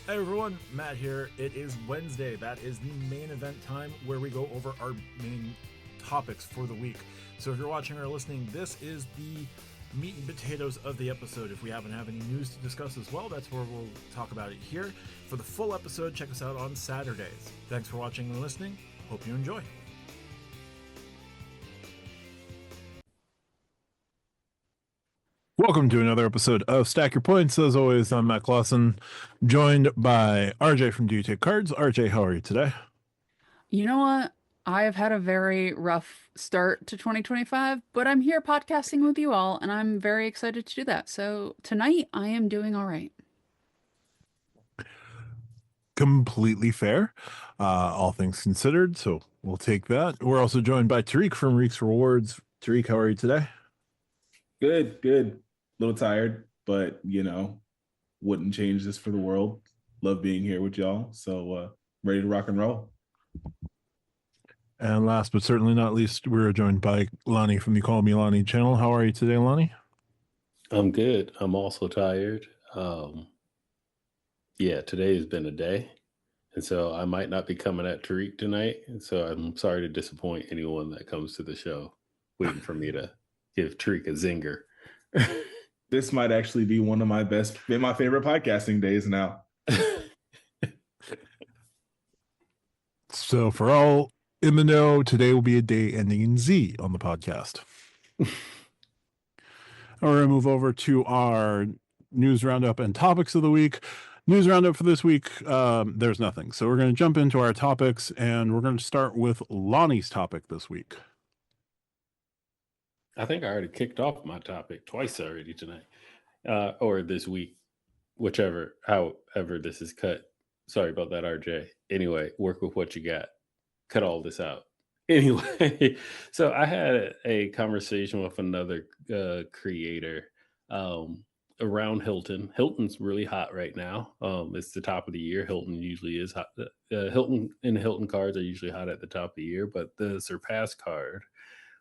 Hey everyone, Matt here. It is Wednesday. That is the main event time where we go over our main topics for the week. So if you're watching or listening, this is the meat and potatoes of the episode. If we happen to have any news to discuss as well, that's where we'll talk about it here. For the full episode, check us out on Saturdays. Thanks for watching and listening. Hope you enjoy. Welcome to another episode of Stack Your Points. As always, I'm Matt Clausen, joined by RJ from Do You Take Cards. RJ, how are you today? You know what? I have had a very rough start to 2025, but I'm here podcasting with you all, and I'm very excited to do that. So tonight I am doing all right. Completely fair, all things considered. So we'll take that. We're also joined by Tariq from Reek's Rewards. Tariq, how are you today? Good, good. A little tired, but wouldn't change this for the world. Love being here with y'all. So ready to rock and roll. And last but certainly not least, we're joined by Lani from the Call Me Lani channel. How are you today, Lani? I'm good. I'm also tired. Yeah, today has been a day. And so I might not be coming at Tariq tonight. And so I'm sorry to disappoint anyone that comes to the show waiting for me to give Tariq a zinger. This might actually be one of my favorite podcasting days now. So for all in the know, today will be a day ending in Z on the podcast. We're going to move over to our news roundup and topics of the week. News roundup for this week, there's nothing. So we're going to jump into our topics, and we're going to start with Lonnie's topic this week. I think I already kicked off my topic twice already tonight, or this week, however this is cut. Sorry about that, RJ. Anyway, work with what you got. Cut all this out. Anyway, so I had a conversation with another creator around Hilton. Hilton's really hot right now. It's the top of the year. Hilton usually is hot. Hilton and Hilton cards are usually hot at the top of the year, but the Surpass card,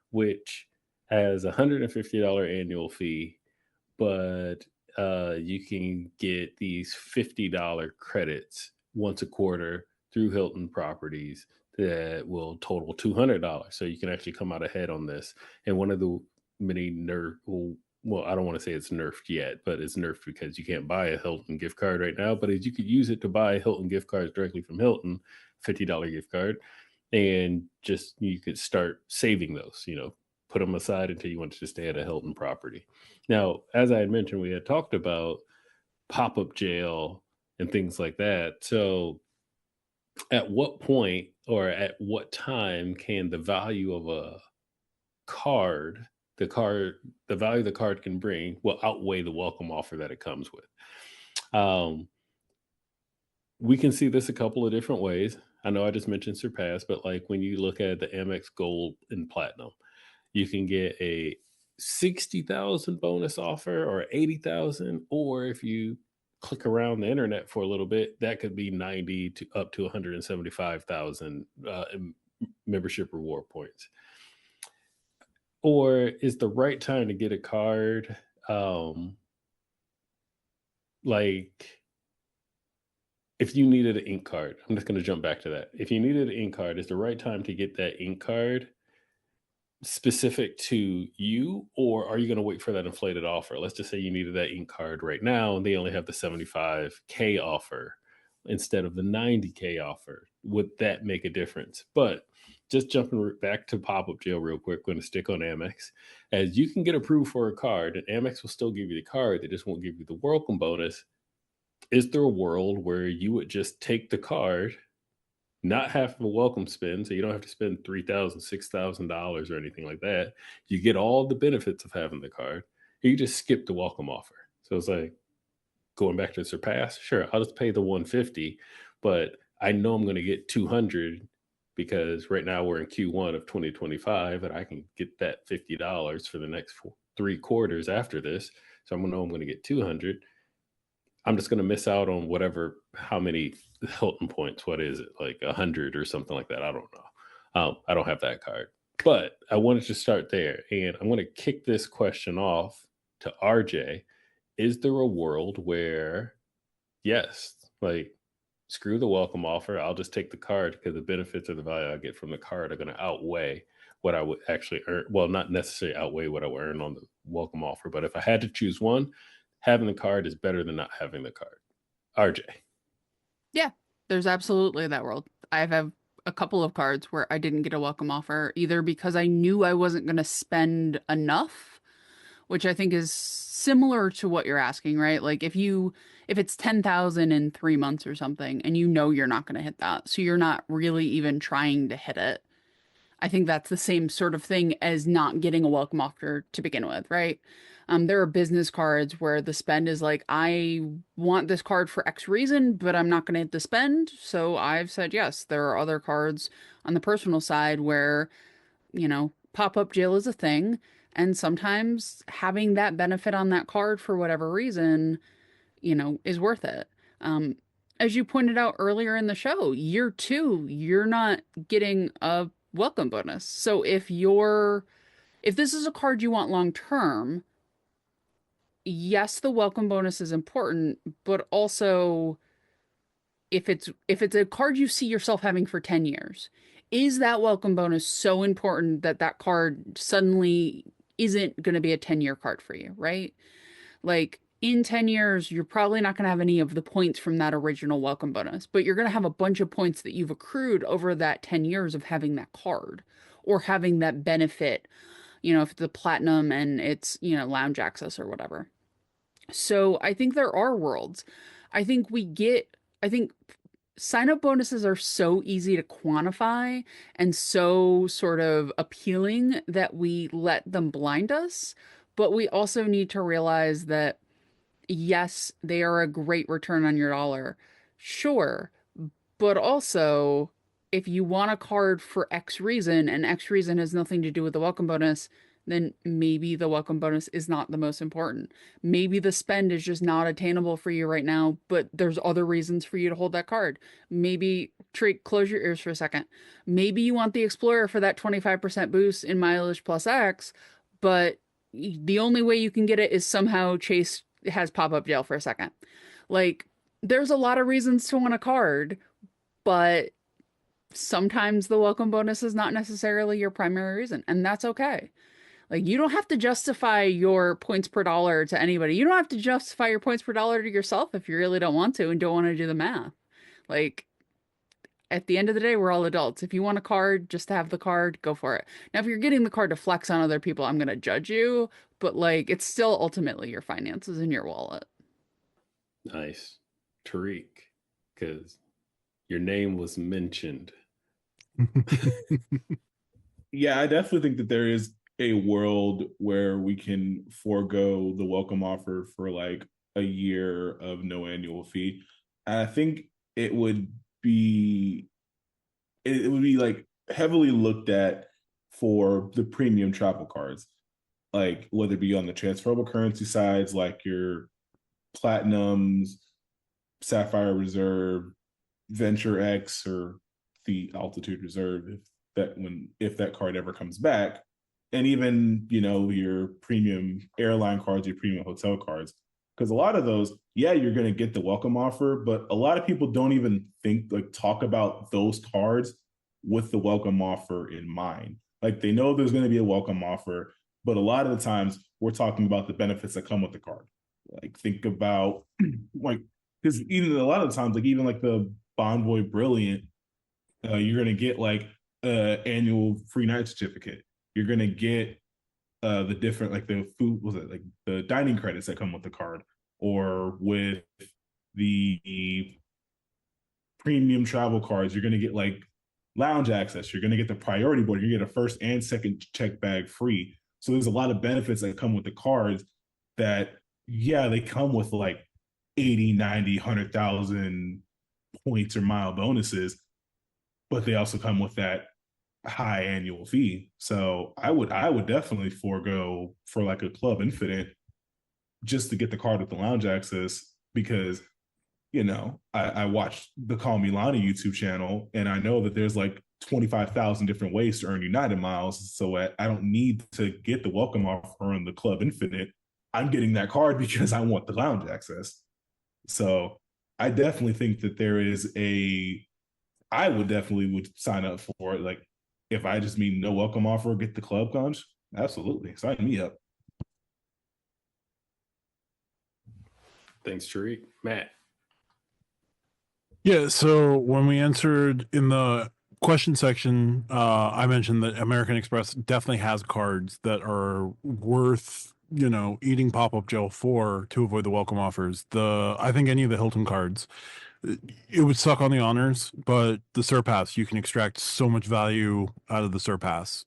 which has a $150 annual fee, but you can get these $50 credits once a quarter through Hilton properties that will total $200. So you can actually come out ahead on this. And one of the many well, I don't want to say it's nerfed yet, but it's nerfed because you can't buy a Hilton gift card right now. But you could use it to buy Hilton gift cards directly from Hilton, $50 gift card, and just you could start saving those. Put them aside until you wanted to stay at a Hilton property. Now, as I had mentioned, we had talked about pop-up jail and things like that. So at what point or at what time can the value of a card, the value the card can bring will outweigh the welcome offer that it comes with? We can see this a couple of different ways. I know I just mentioned Surpass, but like when you look at the Amex Gold and Platinum, you can get a 60,000 bonus offer or 80,000, or if you click around the internet for a little bit, that could be 90 to up to 175,000 membership reward points. Or is the right time to get a card like if you needed an ink card? I'm just going to jump back to that. If you needed an ink card, is the right time to get that ink card specific to you, or are you going to wait for that inflated offer? Let's just say you needed that ink card right now and they only have the 75K offer instead of the 90K offer. Would that make a difference? But just jumping back to pop-up jail real quick, going to stick on Amex. As you can get approved for a card, and Amex will still give you the card, they just won't give you the welcome bonus. Is there a world where you would just take the card, not have a welcome spend, so you don't have to spend $3,000, $6,000 or anything like that? You get all the benefits of having the card. You just skip the welcome offer. So it's like going back to Surpass. Sure, I'll just pay the $150, but I know I'm going to get $200 because right now we're in Q1 of 2025, and I can get that $50 for the next 3 quarters after this. So I'm going to get $200. I'm just going to miss out on how many Hilton points. What is it, like 100 or something like that? I don't know. I don't have that card, but I wanted to start there. And I'm going to kick this question off to RJ. Is there a world where, yes, like screw the welcome offer. I'll just take the card because the benefits or the value I get from the card are going to outweigh what I would actually earn. Well, not necessarily outweigh what I would earn on the welcome offer, but if I had to choose one, having the card is better than not having the card. RJ. Yeah, there's absolutely that world. I have a couple of cards where I didn't get a welcome offer, either because I knew I wasn't going to spend enough, which I think is similar to what you're asking, right? Like if it's 10,000 in 3 months or something and you know you're not going to hit that, so you're not really even trying to hit it. I think that's the same sort of thing as not getting a welcome offer to begin with, right? There are business cards where the spend is like, I want this card for X reason, but I'm not going to hit the spend. So I've said yes. There are other cards on the personal side where, pop-up jail is a thing. And sometimes having that benefit on that card for whatever reason, is worth it. Um, as you pointed out earlier in the show, year two, you're not getting a welcome bonus. So if this is a card you want long term, yes, the welcome bonus is important, but also if it's a card you see yourself having for 10 years, is that welcome bonus so important that that card suddenly isn't going to be a 10-year card for you, right? Like in 10 years, you're probably not going to have any of the points from that original welcome bonus, but you're going to have a bunch of points that you've accrued over that 10 years of having that card or having that benefit, if it's a platinum and it's, lounge access or whatever. So I think there are worlds. I think sign up bonuses are so easy to quantify and so sort of appealing that we let them blind us. But we also need to realize that yes, they are a great return on your dollar. Sure. But also, if you want a card for X reason and X reason has nothing to do with the welcome bonus, then maybe the welcome bonus is not the most important. Maybe the spend is just not attainable for you right now, but there's other reasons for you to hold that card. Maybe, close your ears for a second. Maybe you want the Explorer for that 25% boost in mileage plus X, but the only way you can get it is somehow Chase has pop-up jail for a second. Like, there's a lot of reasons to want a card, but sometimes the welcome bonus is not necessarily your primary reason, and that's okay. Like, you don't have to justify your points per dollar to anybody. You don't have to justify your points per dollar to yourself if you really don't want to and don't want to do the math. Like, at the end of the day, we're all adults. If you want a card, just to have the card, go for it. Now, if you're getting the card to flex on other people, I'm going to judge you, but like, it's still ultimately your finances in your wallet. Nice. Tariq, because your name was mentioned. Yeah, I definitely think that there is a world where we can forego the welcome offer for like a year of no annual fee. And I think it would be like heavily looked at for the premium travel cards, like whether it be on the transferable currency sides, like your platinums, Sapphire Reserve, Venture X, or the Altitude Reserve, if that card ever comes back, and even your premium airline cards, your premium hotel cards, because a lot of those, yeah, you're going to get the welcome offer, but a lot of people don't even talk about those cards with the welcome offer in mind. Like, they know there's going to be a welcome offer, but a lot of the times we're talking about the benefits that come with the card. Like, think about because even a lot of the times, like even like the Bonvoy Brilliant, you're going to get like annual free night certificate. You're going to get the different, like the food, like the dining credits that come with the card, or with the premium travel cards, you're going to get like lounge access. You're going to get the priority board. You get a first and second check bag free. So there's a lot of benefits that come with the cards that, yeah, they come with like 80, 90, 100,000 points or mile bonuses, but they also come with that high annual fee. So I would definitely forego for like a Club Infinite just to get the card with the lounge access, because I watched the Call Me Lani YouTube channel, and I know that there's like 25,000 different ways to earn United miles. So I don't need to get the welcome offer on the Club Infinite. I'm getting that card because I want the lounge access. So I would definitely forego I definitely think that there is I would definitely would sign up for it. Like if I just mean no welcome offer, get the club conch. Absolutely. Sign me up. Thanks, Tariq. Matt. Yeah, so when we answered in the question section, I mentioned that American Express definitely has cards that are worth, eating pop-up gel for to avoid the welcome offers. I think any of the Hilton cards, it would suck on the honors, but the Surpass, you can extract so much value out of the Surpass.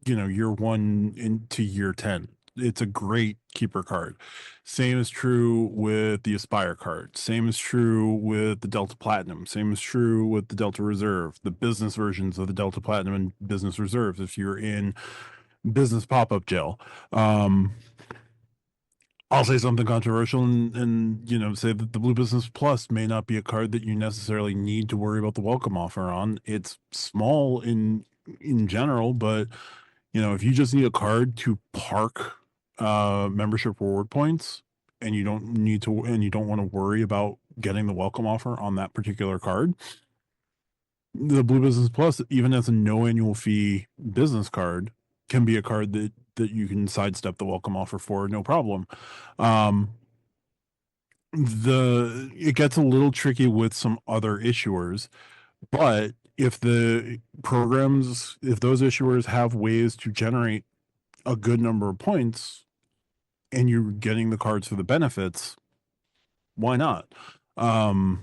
Year 1 into year 10. It's a great keeper card. Same is true with the Aspire card. Same is true with the Delta Platinum. Same is true with the Delta Reserve, the business versions of the Delta Platinum and business reserves if you're in business pop-up gel. I'll say something controversial and say that the Blue Business Plus may not be a card that you necessarily need to worry about the welcome offer on. It's small in general, but if you just need a card to park membership reward points and you don't want to worry about getting the welcome offer on that particular card, the Blue Business Plus, even as a no annual fee business card, can be a card that you can sidestep the welcome offer for no problem. It gets a little tricky with some other issuers, but if those issuers have ways to generate a good number of points and you're getting the cards for the benefits, why not? The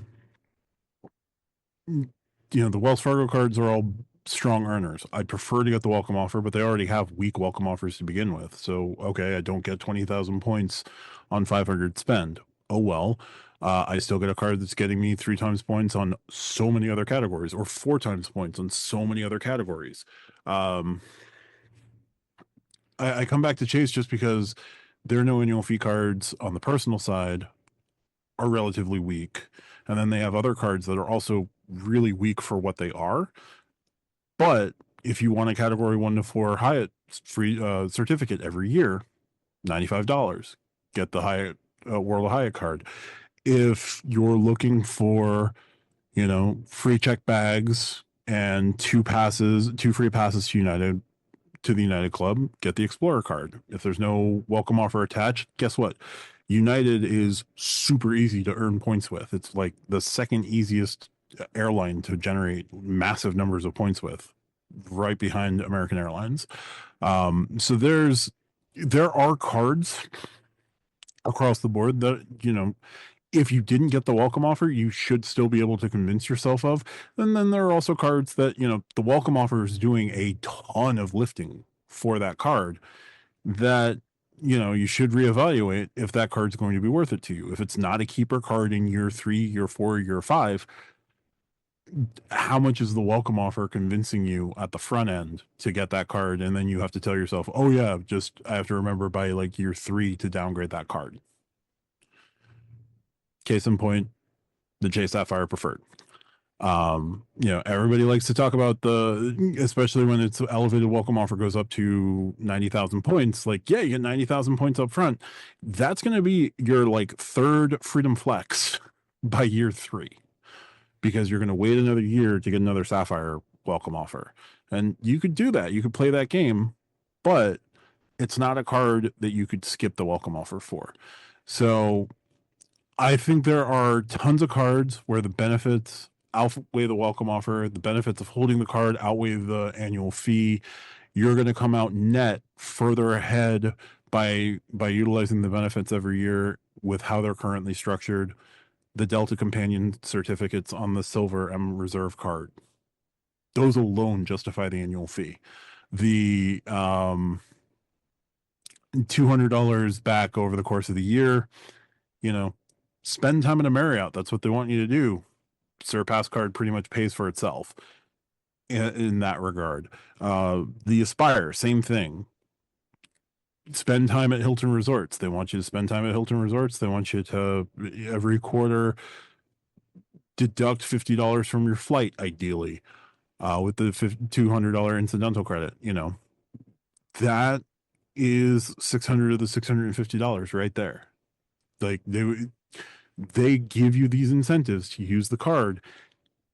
Wells Fargo cards are all strong earners. I'd prefer to get the welcome offer, but they already have weak welcome offers to begin with. So, okay, I don't get 20,000 points on 500 spend. Oh, well, I still get a card that's getting me 3 times points on so many other categories or 4 times points on so many other categories. I come back to Chase just because their no annual fee cards on the personal side are relatively weak. And then they have other cards that are also really weak for what they are. But if you want a category 1 to 4 Hyatt free certificate every year, $95, get the Hyatt World of Hyatt card. If you're looking for, free check bags and 2 free passes to the United Club, get the Explorer card. If there's no welcome offer attached, guess what? United is super easy to earn points with. It's like the second easiest airline to generate massive numbers of points with, right behind American Airlines. So there are cards across the board that, if you didn't get the welcome offer, you should still be able to convince yourself of. And then there are also cards that, the welcome offer is doing a ton of lifting for that card that, you should reevaluate if that card's going to be worth it to you. If it's not a keeper card in year 3, year 4, year 5, how much is the welcome offer convincing you at the front end to get that card? And then you have to tell yourself, oh yeah, I have to remember by like year 3 to downgrade that card. Case in point, the Chase Sapphire Preferred. Everybody likes to talk about especially when it's elevated welcome offer goes up to 90,000 points. Like, yeah, you get 90,000 points up front. That's going to be your like 3rd Freedom Flex by year 3, because you're going to wait another year to get another Sapphire welcome offer. And you could do that. You could play that game, but it's not a card that you could skip the welcome offer for. So I think there are tons of cards where the benefits outweigh the welcome offer. The benefits of holding the card outweigh the annual fee. You're going to come out net further ahead by utilizing the benefits every year with how they're currently structured. The Delta Companion certificates on the Silver M Reserve card, those alone justify the annual fee. The $200 back over the course of the year, spend time at a Marriott. That's what they want you to do. Surpass card pretty much pays for itself in that regard. The Aspire, same thing. Spend time at Hilton Resorts. They want you to spend time at Hilton Resorts. They want you to every quarter deduct $50 from your flight, ideally, with the $200 incidental credit. That is $600 of the $650 right there. Like they give you these incentives to use the card,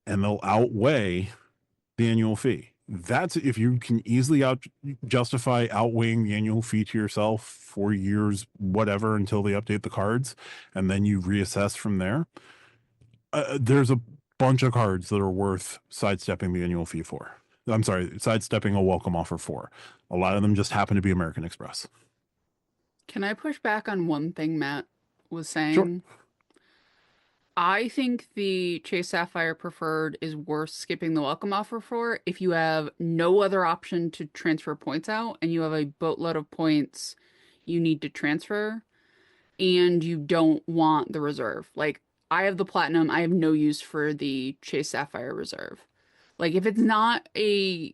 and they'll outweigh the annual fee. That's if you can easily justify outweighing the annual fee to yourself for years, whatever, until they update the cards, and then you reassess from there. There's a bunch of cards that are worth sidestepping the annual fee for. I'm sorry, sidestepping a welcome offer for. A lot of them just happen to be American Express. Can I push back on one thing Matt was Sure. saying? I think the Chase Sapphire Preferred is worth skipping the welcome offer for if you have no other option to transfer points out and you have a boatload of points you need to transfer and you don't want the reserve. Like, I have the Platinum, I have no use for the Chase Sapphire Reserve. Like, if it's not if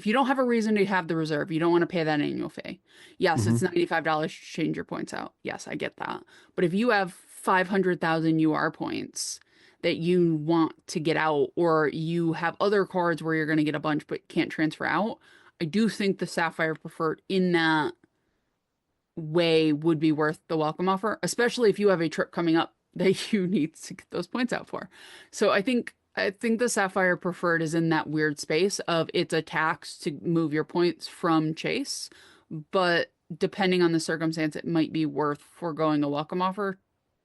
you don't have a reason to have the reserve, you don't want to pay that annual fee. Yes, it's $95 to change your points out. Yes, I get that. But if you have 500,000 UR points that you want to get out, or you have other cards where you're going to get a bunch but can't transfer out, I do think the Sapphire Preferred in that way would be worth the welcome offer, especially if you have a trip coming up that you need to get those points out for. So I think the Sapphire Preferred is in that weird space of it's a tax to move your points from Chase, but depending on the circumstance, it might be worth foregoing a welcome offer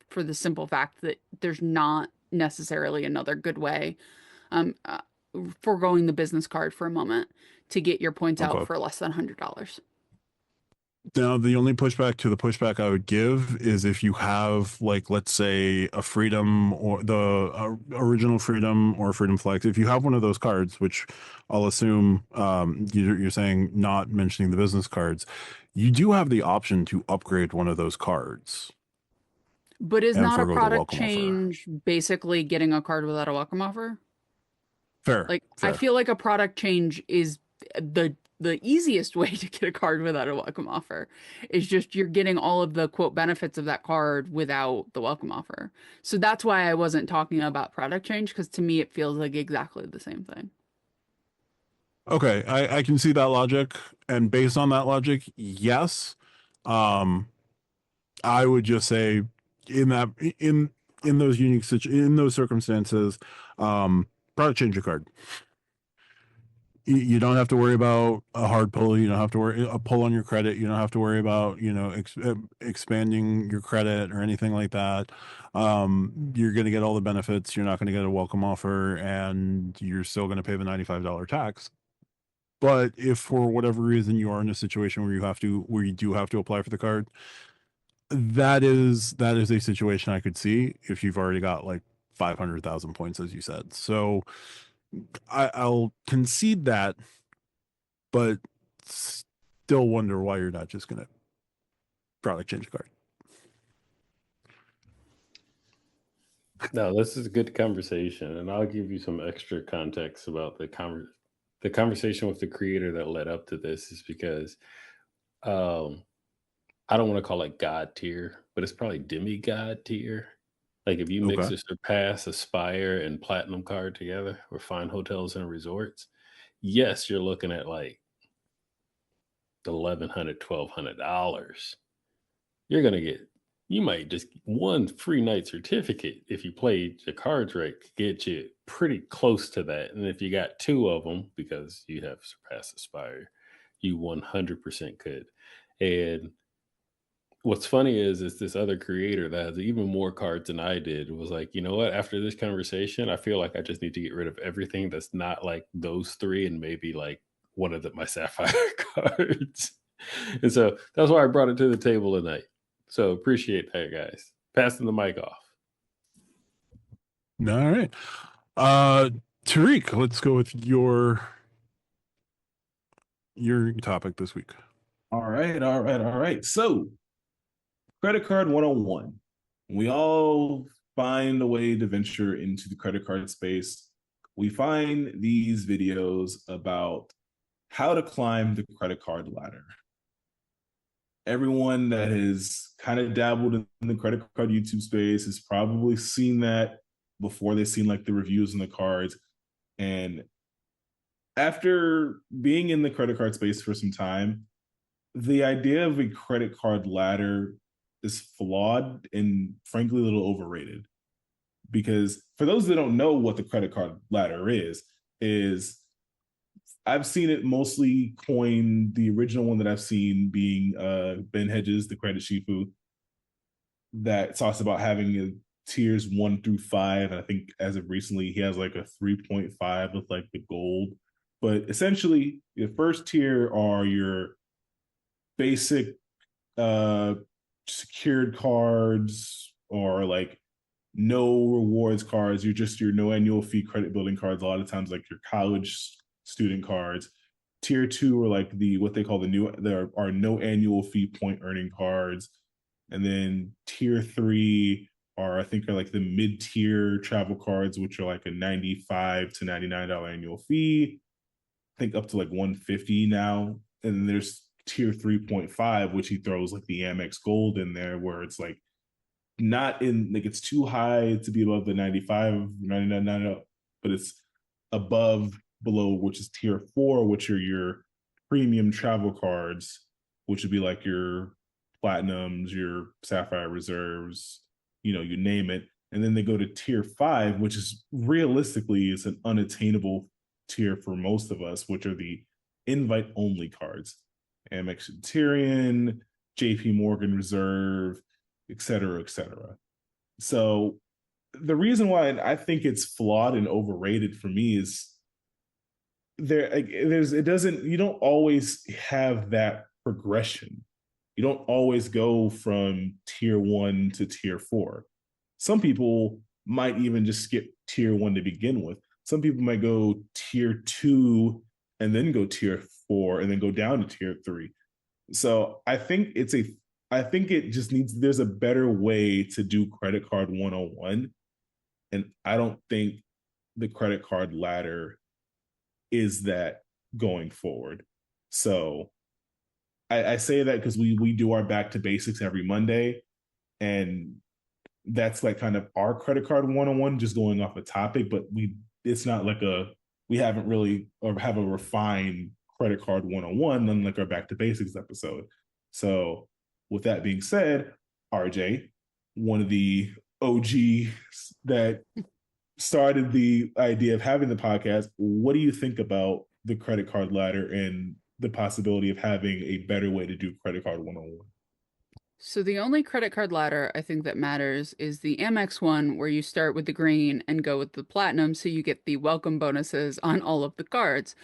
for the simple fact that there's not necessarily another good way, um, uh, foregoing the business card for a moment to get your points out Okay. for less than $100. Now, the only pushback I would give is if you have, like, let's say a Freedom or the original Freedom or Freedom Flex. If you have one of those cards, which I'll assume you're saying not mentioning the business cards, you do have the option to upgrade one of those cards. But is And not a forgo the product welcome offer. change basically getting a card without a welcome offer? Fair. Like, I feel like a product change is the easiest way to get a card without a welcome offer. Is just you're getting all of the quote benefits of that card without the welcome offer. So that's why I wasn't talking about product change, because to me it feels like exactly the same thing. Okay, I can see that logic, and based on that logic, yes. I would just say in that in those in those circumstances, product change your card. You don't have to worry about a hard pull. You don't have to worry a pull on your credit. You don't have to worry about expanding your credit or anything like that. You're going to get all the benefits. You're not going to get a welcome offer, and you're still going to pay the $95 tax. But if for whatever reason you are in a situation where you do have to apply for the card, that is a situation I could see if you've already got like 500,000 points, as you said. So I'll concede that, but still wonder why you're not just going to product change a card. No, this is a good conversation, and I'll give you some extra context about the conversation with the creator that led up to this is because I don't want to call it God tier, but it's probably demigod tier. Like if you mix Okay. a Surpass, Aspire, and Platinum card together, or Fine Hotels and Resorts, yes, you're looking at like $1,100, $1,200. You're gonna you might just one free night certificate if you played your cards right could get you pretty close to that. And if you got two of them because you have Surpass, Aspire, you 100% could. And what's funny is this other creator that has even more cards than I did was like, you know what? After this conversation, I feel like I just need to get rid of everything that's not like those three and maybe like one of my Sapphire cards. And so that's why I brought it to the table tonight. So appreciate that, guys. Passing the mic off. All right. Tariq, let's go with your topic this week. All right. So, credit card 101. We all find a way to venture into the credit card space. We find these videos about how to climb the credit card ladder. Everyone that has kind of dabbled in the credit card YouTube space has probably seen that before they've seen like the reviews on the cards. And after being in the credit card space for some time, the idea of a credit card ladder is flawed and frankly a little overrated. Because for those that don't know what the credit card ladder is I've seen it mostly coined, the original one that I've seen being Ben Hedges, the credit shifu, that talks about having a tiers 1 through 5. And I think as of recently, he has like a 3.5 with like the gold. But essentially, the first tier are your basic secured cards, or like no rewards cards. You're just your no annual fee credit building cards. A lot of times, like your college student cards. Tier 2 are like what they call there are no annual fee point earning cards. And then tier 3 are, I think, are like the mid-tier travel cards, which are like a $95 to $99 annual fee. I think up to like $150 now. And then there's tier 3.5, which he throws like the Amex Gold in there, where it's like not in, like, it's too high to be above the 95, 99, but it's below, which is tier 4, which are your premium travel cards, which would be like your platinums, your sapphire reserves, you name it. And then they go to tier 5, which is realistically is an unattainable tier for most of us, which are the invite only cards. Amex Centurion, JP Morgan Reserve, et cetera, et cetera. So the reason why I think it's flawed and overrated for me is you don't always have that progression. You don't always go from tier 1 to tier 4. Some people might even just skip tier 1 to begin with. Some people might go tier 2 and then go tier 4 and then go down to tier 3. So I think it just there's a better way to do credit card 101. And I don't think the credit card ladder is that going forward. So I say that because we do our back to basics every Monday, and that's like kind of our credit card 101, just going off a topic, but it's not like we haven't really or have a refined credit card 101 than like our back to basics episode. So with that being said, RJ, one of the OGs that started the idea of having the podcast, what do you think about the credit card ladder and the possibility of having a better way to do credit card 101? So the only credit card ladder I think that matters is the Amex one, where you start with the green and go with the platinum, so you get the welcome bonuses on all of the cards,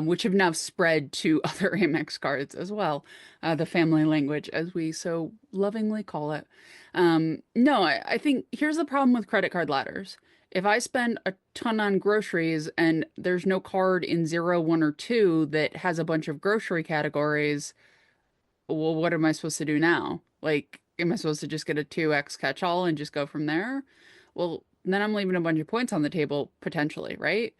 which have now spread to other Amex cards as well, the family language, as we so lovingly call it. No, I think here's the problem with credit card ladders. If I spend a ton on groceries and there's no card in 0, 1, or 2 that has a bunch of grocery categories, well, what am I supposed to do now? Like, am I supposed to just get a 2x catch-all and just go from there? Well, then I'm leaving a bunch of points on the table, potentially, right?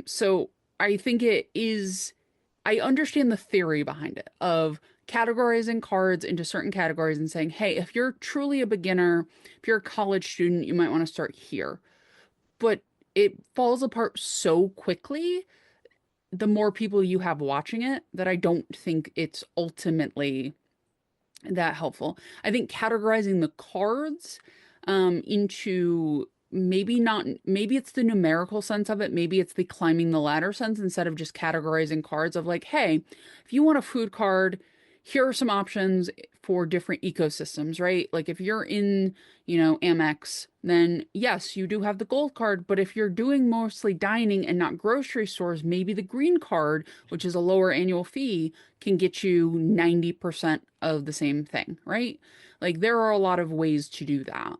So I think I understand the theory behind it of categorizing cards into certain categories and saying, hey, if you're truly a beginner, if you're a college student, you might want to start here. But it falls apart so quickly the more people you have watching it, that I don't think it's ultimately that helpful. I think categorizing the cards into maybe it's the numerical sense of it, maybe it's the climbing the ladder sense, instead of just categorizing cards of like, hey, if you want a food card, here are some options for different ecosystems, right? Like if you're in, Amex, then yes, you do have the gold card, but if you're doing mostly dining and not grocery stores, maybe the green card, which is a lower annual fee, can get you 90% of the same thing, right? Like there are a lot of ways to do that.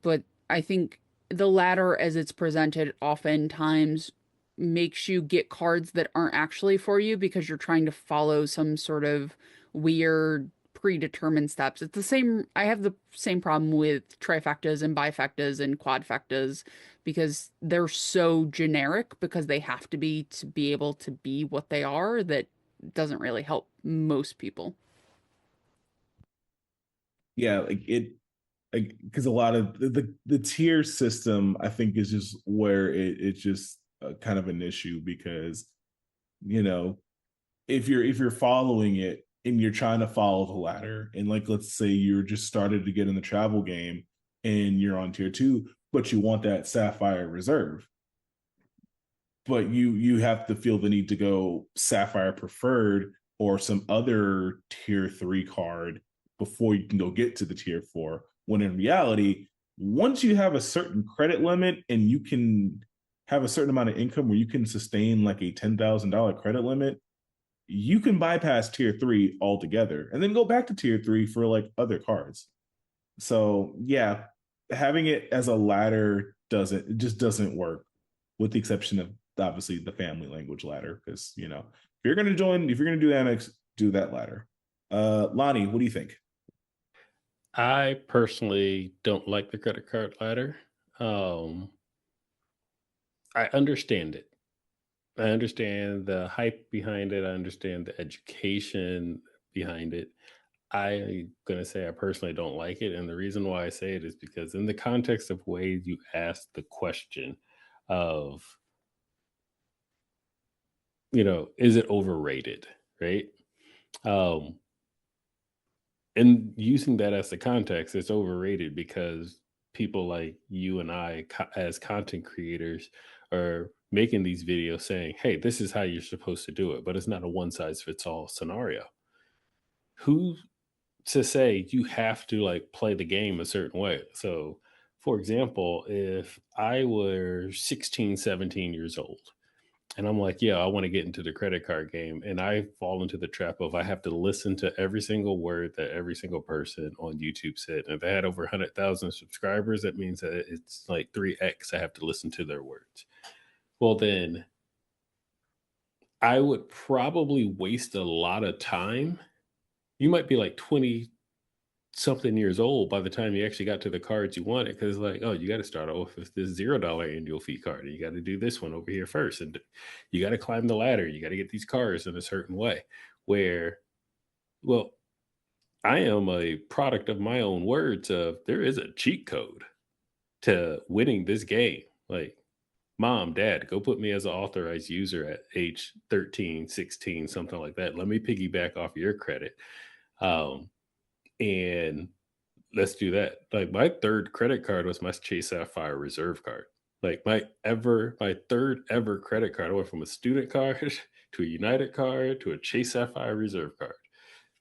But I think the ladder as it's presented oftentimes makes you get cards that aren't actually for you because you're trying to follow some sort of weird predetermined steps. It's the same. I have the same problem with trifectas and bifectas and quadfectas because they're so generic because they have to be able to be what they are, that doesn't really help most people. Yeah, because a lot of the tier system, I think, is just where it's just kind of an issue, because if you're following it, and you're trying to follow the ladder, and like let's say you're just started to get in the travel game and you're on tier 2, but you want that Sapphire Reserve, but you have to feel the need to go Sapphire Preferred or some other tier 3 card before you can go get to the tier 4, when in reality, once you have a certain credit limit and you can have a certain amount of income where you can sustain like a $10,000 credit limit, you can bypass tier 3 altogether and then go back to tier 3 for like other cards. So yeah, having it as a ladder doesn't work, with the exception of obviously the family language ladder, because if you're going to do Amex, do that ladder. Lani, what do you think? I personally don't like the credit card ladder. Um, I understand it. I understand the hype behind it. I understand the education behind it. I'm going to say I personally don't like it. And the reason why I say it is because, in the context of ways you asked the question of, is it overrated? Right. Um, and using that as the context, it's overrated because people like you and I, as content creators, are making these videos saying, hey, this is how you're supposed to do it, but it's not a one size fits all scenario. Who to say you have to like play the game a certain way? So, for example, if I were 16, 17 years old, and I'm like, yeah, I want to get into the credit card game, and I fall into the trap of I have to listen to every single word that every single person on YouTube said. And if they had over 100,000 subscribers, that means that it's like 3x I have to listen to their words. Well, then I would probably waste a lot of time. You might be like 20 something years old by the time you actually got to the cards you wanted, because like, oh, you got to start off with this $0 annual fee card, and you got to do this one over here first, and you got to climb the ladder, you got to get these cards in a certain way, where, well, I am a product of my own words of there is a cheat code to winning this game. Like, mom, dad, go put me as an authorized user at age 13, 16, something like that. Let me piggyback off your credit. And let's do that. Like, my third credit card was my Chase Sapphire Reserve card. Like, my third ever credit card. I went from a student card to a United card to a Chase Sapphire Reserve card.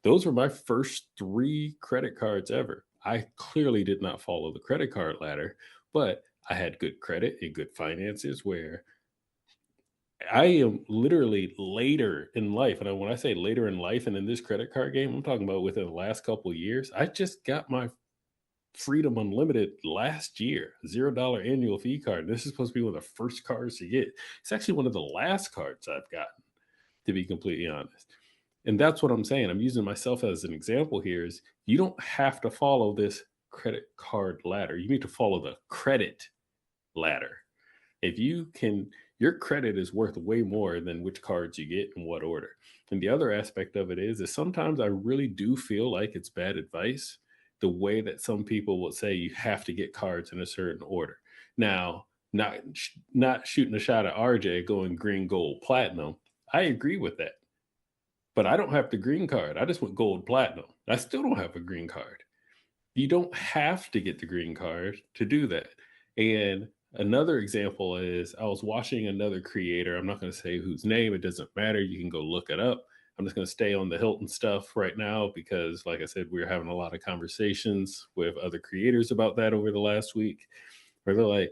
Those were my first 3 credit cards ever. I clearly did not follow the credit card ladder, but I had good credit and good finances, where I am literally later in life. And when I say later in life and in this credit card game, I'm talking about within the last couple of years. I just got my Freedom Unlimited last year, $0 annual fee card. This is supposed to be one of the first cards to get. It's actually one of the last cards I've gotten, to be completely honest. And that's what I'm saying. I'm using myself as an example here. Is you don't have to follow this credit card ladder. You need to follow the credit ladder. If you can, your credit is worth way more than which cards you get in what order. And the other aspect of it is sometimes I really do feel like it's bad advice, the way that some people will say you have to get cards in a certain order. Now, not shooting a shot at RJ going green, gold, platinum. I agree with that. But I don't have the green card. I just went gold, platinum. I still don't have a green card. You don't have to get the green card to do that. And another example is I was watching another creator. I'm not going to say whose name. It doesn't matter. You can go look it up. I'm just going to stay on the Hilton stuff right now because, like I said, we're having a lot of conversations with other creators about that over the last week, where they're like,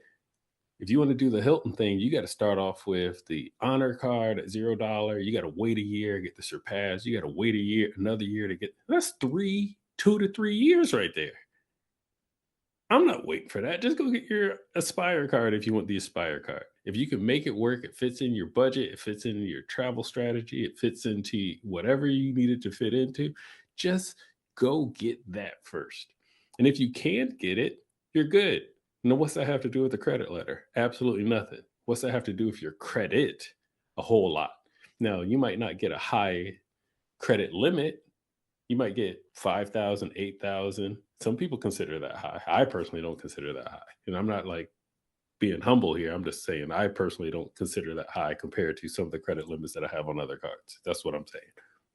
if you want to do the Hilton thing, you got to start off with the honor card at $0. You got to wait a year, get the surpass. You got to wait another year to get. That's 2 to 3 years right there. I'm not waiting for that. Just go get your Aspire card if you want the Aspire card. If you can make it work, it fits in your budget, it fits into your travel strategy, it fits into whatever you need it to fit into, just go get that first. And if you can't get it, you're good. Now, what's that have to do with the credit letter? Absolutely nothing. What's that have to do with your credit? A whole lot. Now, you might not get a high credit limit. You might get 5,000, 8,000. Some people consider that high. I personally don't consider that high. And I'm not like being humble here. I'm just saying I personally don't consider that high compared to some of the credit limits that I have on other cards. That's what I'm saying.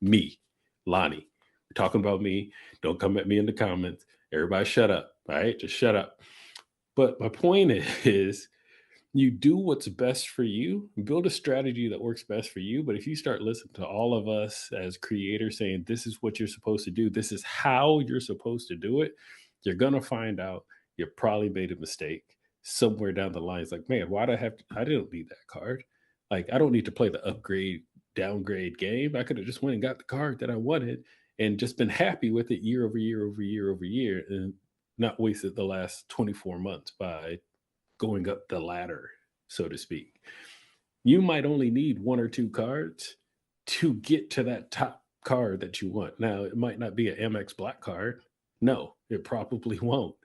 Me. Lani, you're talking about me. Don't come at me in the comments. Everybody shut up. All right, just shut up. But my point is, you do what's best for you, build a strategy that works best for you. But if you start listening to all of us as creators saying, this is what you're supposed to do, this is how you're supposed to do it, you're going to find out you probably made a mistake somewhere down the line. It's like, man, why do I didn't need that card. Like, I don't need to play the upgrade, downgrade game. I could have just went and got the card that I wanted and just been happy with it year over year over year over year and not wasted the last 24 months by going up the ladder, so to speak. You might only need one or two cards to get to that top card that you want. Now, it might not be an Amex Black card. No, it probably won't.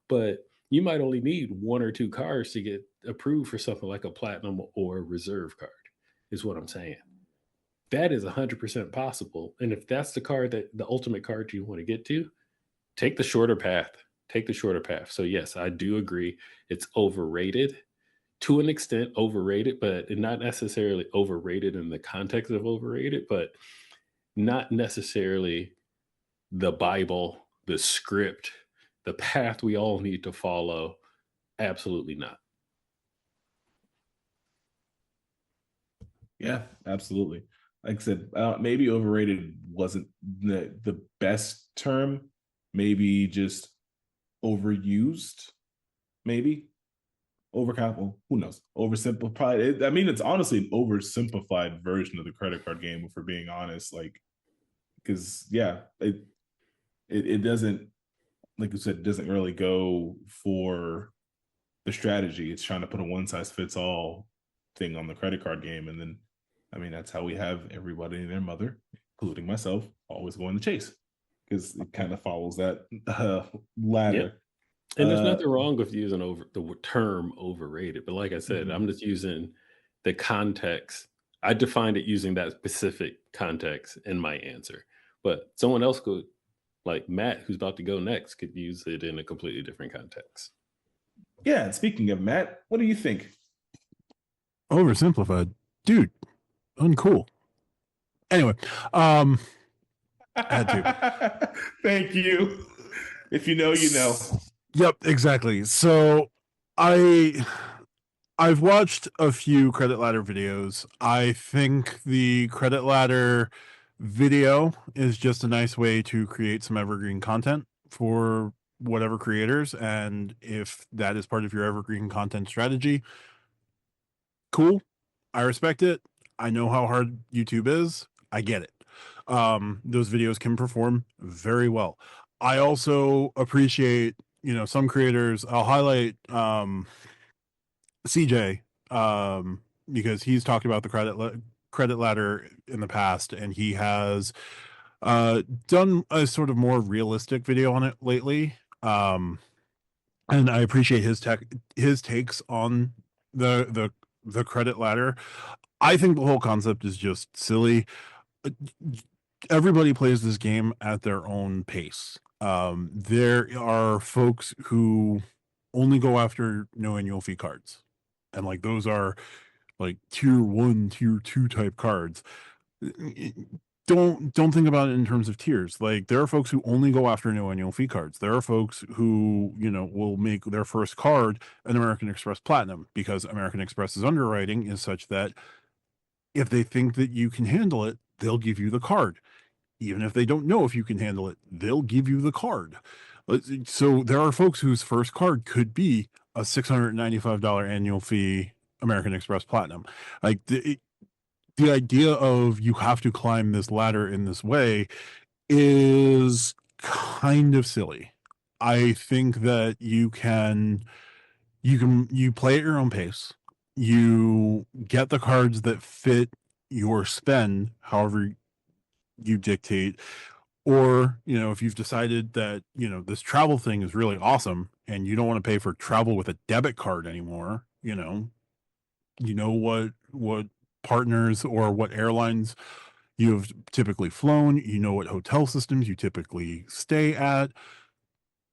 But you might only need one or two cards to get approved for something like a platinum or reserve card, is what I'm saying. That is 100% possible. And if that's the ultimate card you want to get to, take the shorter path. Take the shorter path. So yes, I do agree. It's overrated to an extent, overrated, but not necessarily overrated in the context of overrated, but not necessarily the Bible, the script, the path we all need to follow. Absolutely not. Yeah, absolutely. Like I said, maybe overrated wasn't the best term. Maybe just overused, maybe overcapital. Who knows? Oversimplified. I mean, it's honestly an oversimplified version of the credit card game, if we're being honest. Like, because it doesn't, like you said, it doesn't really go for the strategy. It's trying to put a one size fits all thing on the credit card game, and then, I mean, that's how we have everybody and their mother, including myself, always going to chase, because it kind of follows that ladder. Yeah. And there's nothing wrong with using the term overrated, but like I said, I'm just using the context. I defined it using that specific context in my answer, but someone else could, like Matt, who's about to go next, could use it in a completely different context. Yeah, and speaking of Matt, what do you think? Oversimplified, dude. Uncool. Anyway, I had to. Thank you. If you know, you know. Yep, exactly. So I've watched a few credit ladder videos. I think the credit ladder video is just a nice way to create some evergreen content for whatever creators. And if that is part of your evergreen content strategy, cool. I respect it. I know how hard YouTube is. I get it. Those videos can perform very well. I also appreciate, some creators. I'll highlight CJ because he's talked about the credit ladder in the past, and he has done a sort of more realistic video on it lately. And I appreciate his takes on the credit ladder. I think the whole concept is just silly. Everybody plays this game at their own pace. There are folks who only go after no annual fee cards, and like those are like tier 1, tier 2 type cards. Don't think about it in terms of tiers. Like, there are folks who only go after no annual fee cards. There are folks who, will make their first card an American Express Platinum, because American Express's underwriting is such that if they think that you can handle it, they'll give you the card. Even if they don't know if you can handle it, they'll give you the card. So there are folks whose first card could be a $695 annual fee American Express Platinum. Like, the idea of you have to climb this ladder in this way is kind of silly. I think that you play at your own pace. You get the cards that fit your spend, however you dictate. Or, if you've decided that, this travel thing is really awesome and you don't want to pay for travel with a debit card anymore, what partners or what airlines you have typically flown, what hotel systems you typically stay at,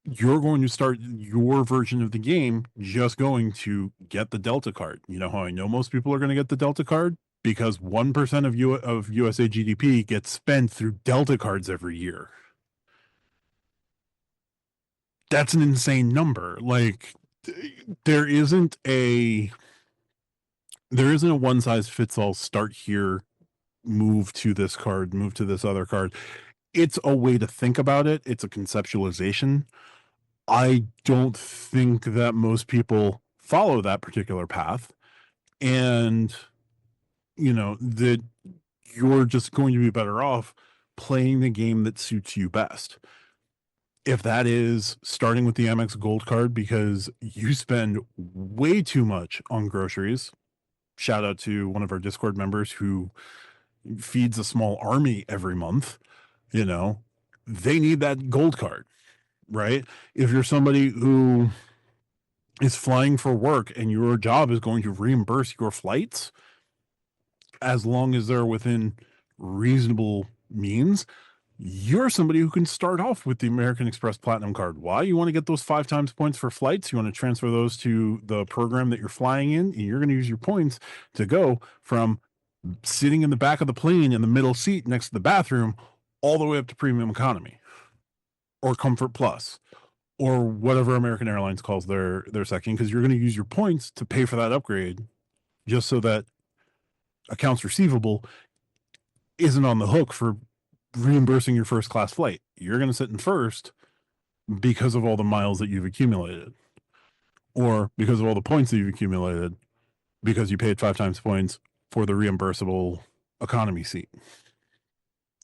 you're going to start your version of the game just going to get the Delta card. You know how I know most people are going to get the Delta card? because 1% of USA GDP gets spent through Delta cards every year. That's an insane number. Like, there isn't a one size fits all, start here, move to this card, move to this other card. It's a way to think about it. It's a conceptualization. I don't think that most people follow that particular path. And, that you're just going to be better off playing the game that suits you best. If that is starting with the Amex Gold card because you spend way too much on groceries, shout out to one of our Discord members who feeds a small army every month, they need that gold card, right? If you're somebody who is flying for work and your job is going to reimburse your flights, as long as they're within reasonable means, you're somebody who can start off with the American Express Platinum card. Why? You want to get those 5 times points for flights. You want to transfer those to the program that you're flying in, and you're going to use your points to go from sitting in the back of the plane in the middle seat next to the bathroom all the way up to premium economy or comfort plus or whatever American Airlines calls their section, because you're going to use your points to pay for that upgrade just so that accounts receivable isn't on the hook for reimbursing your first class flight. You're going to sit in first because of all the miles that you've accumulated, or because of all the points that you've accumulated, because you paid 5 times points for the reimbursable economy seat.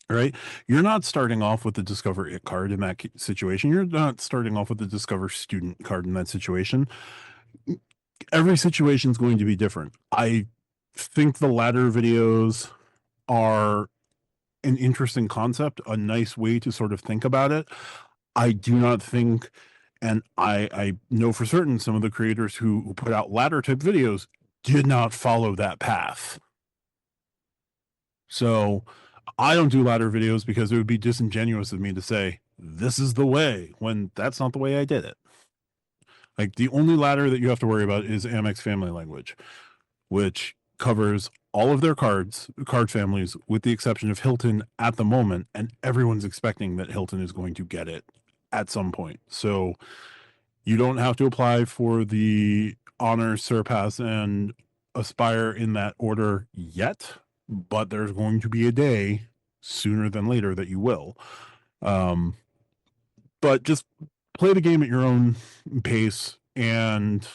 Right? You're not starting off with the Discover It card in that situation. You're not starting off with the Discover Student card in that situation. Every situation is going to be different. I think the ladder videos are an interesting concept, a nice way to sort of think about it. I do not think, and I know for certain some of the creators who put out ladder type videos did not follow that path. So I don't do ladder videos because it would be disingenuous of me to say this is the way when that's not the way I did it. Like, the only ladder that you have to worry about is Amex Family Language, which covers all of their card families with the exception of Hilton at the moment, and everyone's expecting that Hilton is going to get it at some point. So you don't have to apply for the Honor, Surpass, and Aspire in that order yet, but there's going to be a day sooner than later that you will. But just play the game at your own pace, and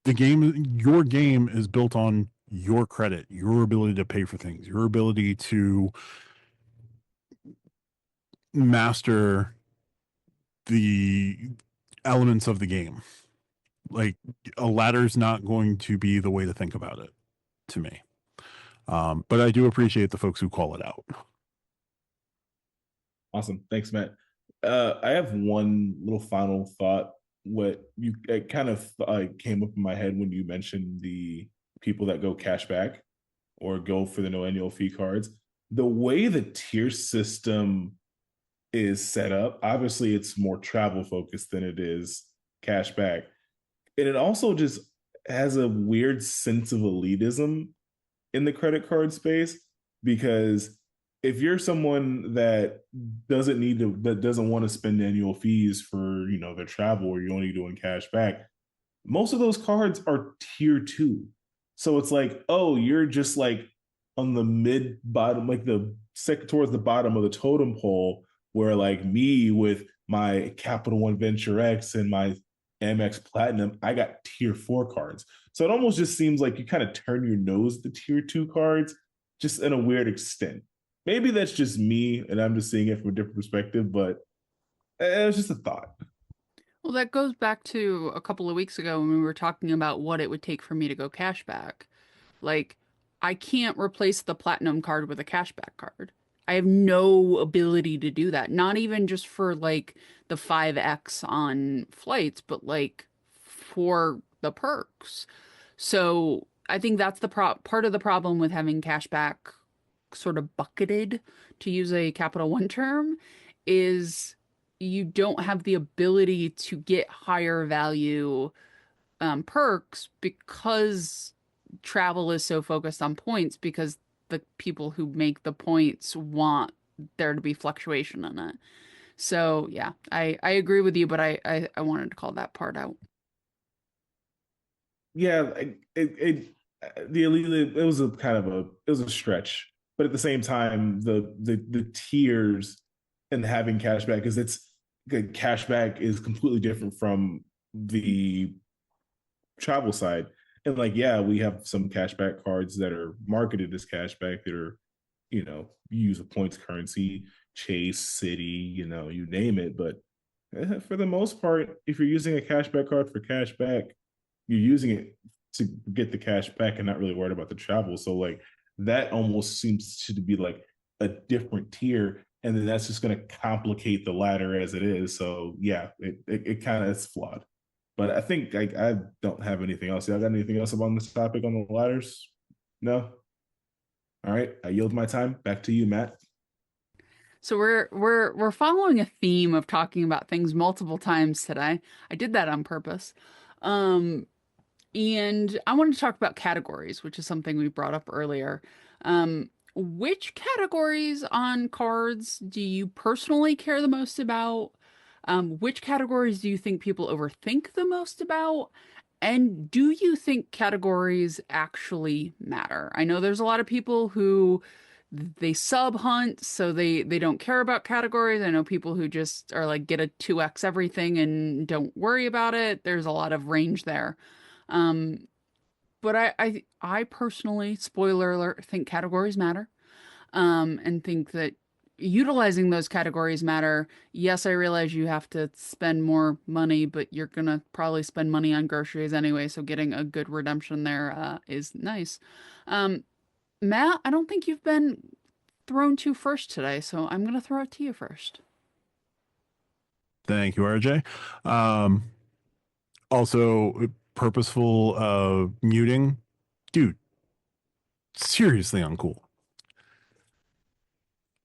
your game is built on your credit, your ability to pay for things, your ability to master the elements of the game. Like, a ladder's not going to be the way to think about it to me. But I do appreciate the folks who call it out. Awesome. Thanks, Matt. I have one little final thought. It kind of came up in my head when you mentioned the people that go cash back or go for the no annual fee cards. The way the tier system is set up, obviously it's more travel focused than it is cash back. And it also just has a weird sense of elitism in the credit card space, because if you're someone that doesn't want to spend annual fees for, their travel, or you're only doing cash back, most of those cards are tier 2. So it's like, oh, you're just like on the mid bottom, like the second towards the bottom of the totem pole, where like me with my Capital One Venture X and my Amex Platinum, I got tier 4 cards. So it almost just seems like you kind of turn your nose to tier 2 cards, just in a weird extent. Maybe that's just me and I'm just seeing it from a different perspective, but it was just a thought. Well, that goes back to a couple of weeks ago when we were talking about what it would take for me to go cashback. Like, I can't replace the platinum card with a cashback card. I have no ability to do that. Not even just for like the 5x on flights, but like for the perks. So I think that's the part of the problem with having cashback sort of bucketed, to use a Capital One term, is you don't have the ability to get higher value perks because travel is so focused on points because the people who make the points want there to be fluctuation in it. So yeah, I agree with you, but I wanted to call that part out. Yeah, the elite, it was a kind of it was a stretch, but at the same time, the tiers and having cashback, because cashback is completely different from the travel side. And like, yeah, we have some cashback cards that are marketed as cashback that are, you use a points currency, Chase, City, you name it. But for the most part, if you're using a cashback card for cashback, you're using it to get the cash back and not really worried about the travel. So like that almost seems to be like a different tier. And then that's just going to complicate the ladder as it is. So yeah, it kind of is flawed. But I think I don't have anything else. Y'all got anything else about this topic on the ladders? No? All right. I yield my time. Back to you, Matt. So we're following a theme of talking about things multiple times today. I did that on purpose. Um, and I want to talk about categories, which is something we brought up earlier. Which categories on cards do you personally care the most about? Which categories do you think people overthink the most about? And do you think categories actually matter? I know there's a lot of people who they sub hunt, so they don't care about categories. I know people who just are like get a 2x everything and don't worry about it. There's a lot of range there. Um, but I personally, spoiler alert, think categories matter. And think that utilizing those categories matter. Yes, I realize you have to spend more money, but you're gonna probably spend money on groceries anyway, so getting a good redemption there is nice. Um, Matt, I don't think you've been thrown to first today, so I'm gonna throw it to you first. Thank you, RJ. Um, Also, purposeful muting, dude, seriously uncool.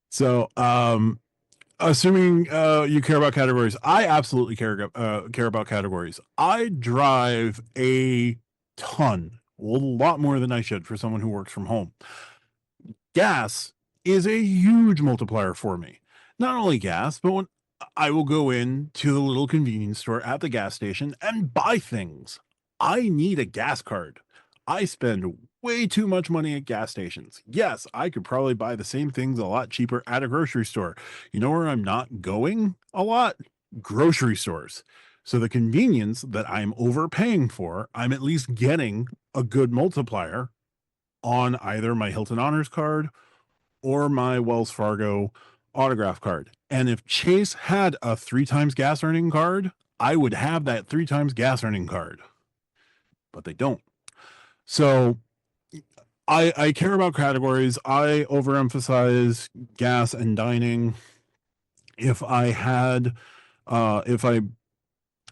So, assuming you care about categories, I absolutely care about categories. I drive a ton, a lot more than I should for someone who works from home. Gas is a huge multiplier for me. Not only gas, but when I will go in to the little convenience store at the gas station and buy things. I need a gas card. I spend way too much money at gas stations. Yes, I could probably buy the same things a lot cheaper at a grocery store. You know where I'm not going a lot? Grocery stores. So the convenience that I'm overpaying for, I'm at least getting a good multiplier on either my Hilton Honors card or my Wells Fargo autograph card. And if Chase had a 3 times gas earning card, I would have that 3 times gas earning card. But they don't. So I care about categories. I overemphasize gas and dining. If I had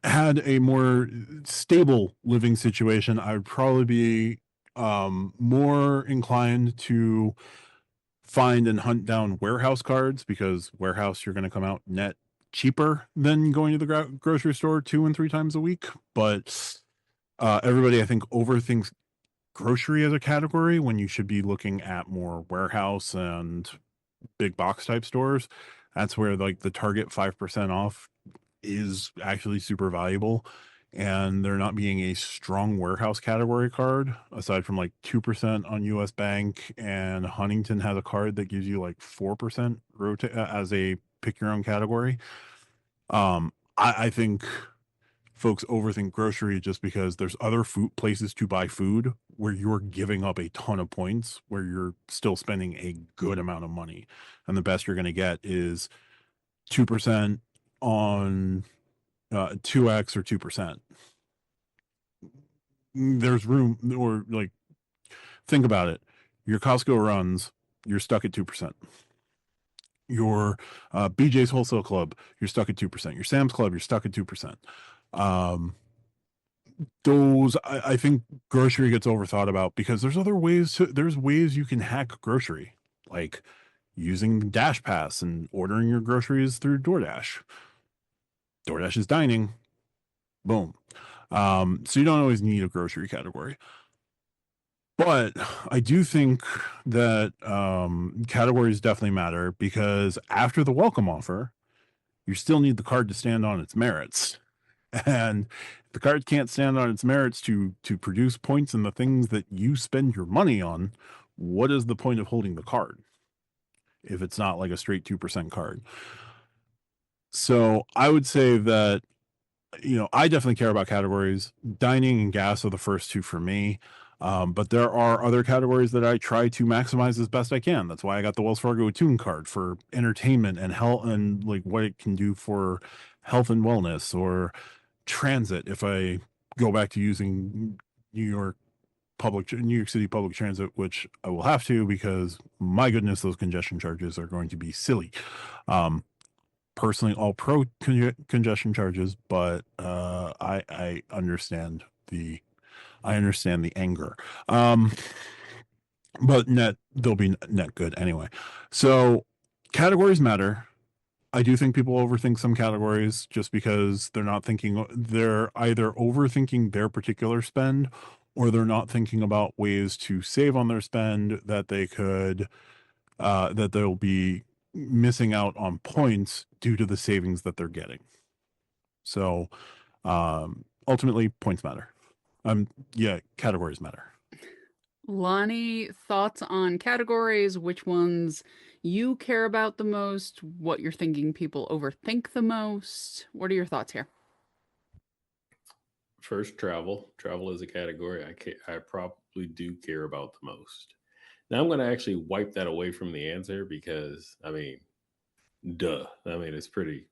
a more stable living situation, I would probably be more inclined to find and hunt down warehouse cards, because warehouse you're going to come out net cheaper than going to the grocery store 2 and 3 times a week. But everybody, I think, overthinks grocery as a category when you should be looking at more warehouse and big box type stores. That's where like the Target 5% off is actually super valuable. And there not being a strong warehouse category card, aside from like 2% on US Bank, and Huntington has a card that gives you like 4% as a pick your own category. I think folks overthink grocery just because there's other food places to buy food where you're giving up a ton of points, where you're still spending a good amount of money. And the best you're going to get is 2% on 2x or 2%. There's room, or like, think about it. Your Costco runs, you're stuck at 2%. Your BJ's Wholesale Club, you're stuck at 2%. Your Sam's Club, you're stuck at 2%. I think grocery gets overthought about because there's ways you can hack grocery, like using Dash Pass and ordering your groceries through DoorDash. DoorDash is dining. Boom. So you don't always need a grocery category. But I do think that categories definitely matter, because after the welcome offer, you still need the card to stand on its merits. And if the card can't stand on its merits to produce points in the things that you spend your money on, what is the point of holding the card if it's not like a straight 2% card? So I would say that, I definitely care about categories. Dining and gas are the first two for me. But there are other categories that I try to maximize as best I can. That's why I got the Wells Fargo Attune card for entertainment and health, and like what it can do for health and wellness, or transit. If I go back to using New York City public transit, which I will have to, because my goodness, those congestion charges are going to be silly. Personally, all pro congestion charges, but I understand the anger. But they'll be net good anyway. So categories matter. I do think people overthink some categories just because they're either overthinking their particular spend, or they're not thinking about ways to save on their spend that that they'll be missing out on points due to the savings that they're getting. So ultimately, points matter. Categories matter. Lani, thoughts on categories? Which ones you care about the most? What you're thinking people overthink the most? What are your thoughts here? First, travel. Travel is a category I probably do care about the most. Now I'm going to actually wipe that away from the answer because, duh. It's pretty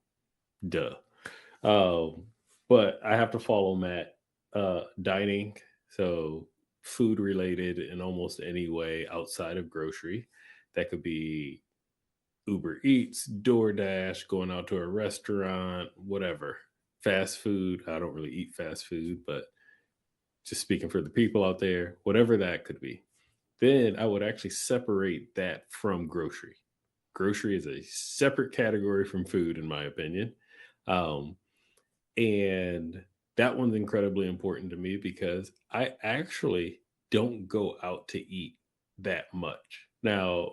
duh. But I have to follow Matt. Dining, so food related in almost any way outside of grocery. That could be Uber Eats, DoorDash, going out to a restaurant, whatever. Fast food. I don't really eat fast food, but just speaking for the people out there, whatever that could be. Then I would actually separate that from grocery. Grocery is a separate category from food, in my opinion. And that one's incredibly important to me because I actually don't go out to eat that much. Now,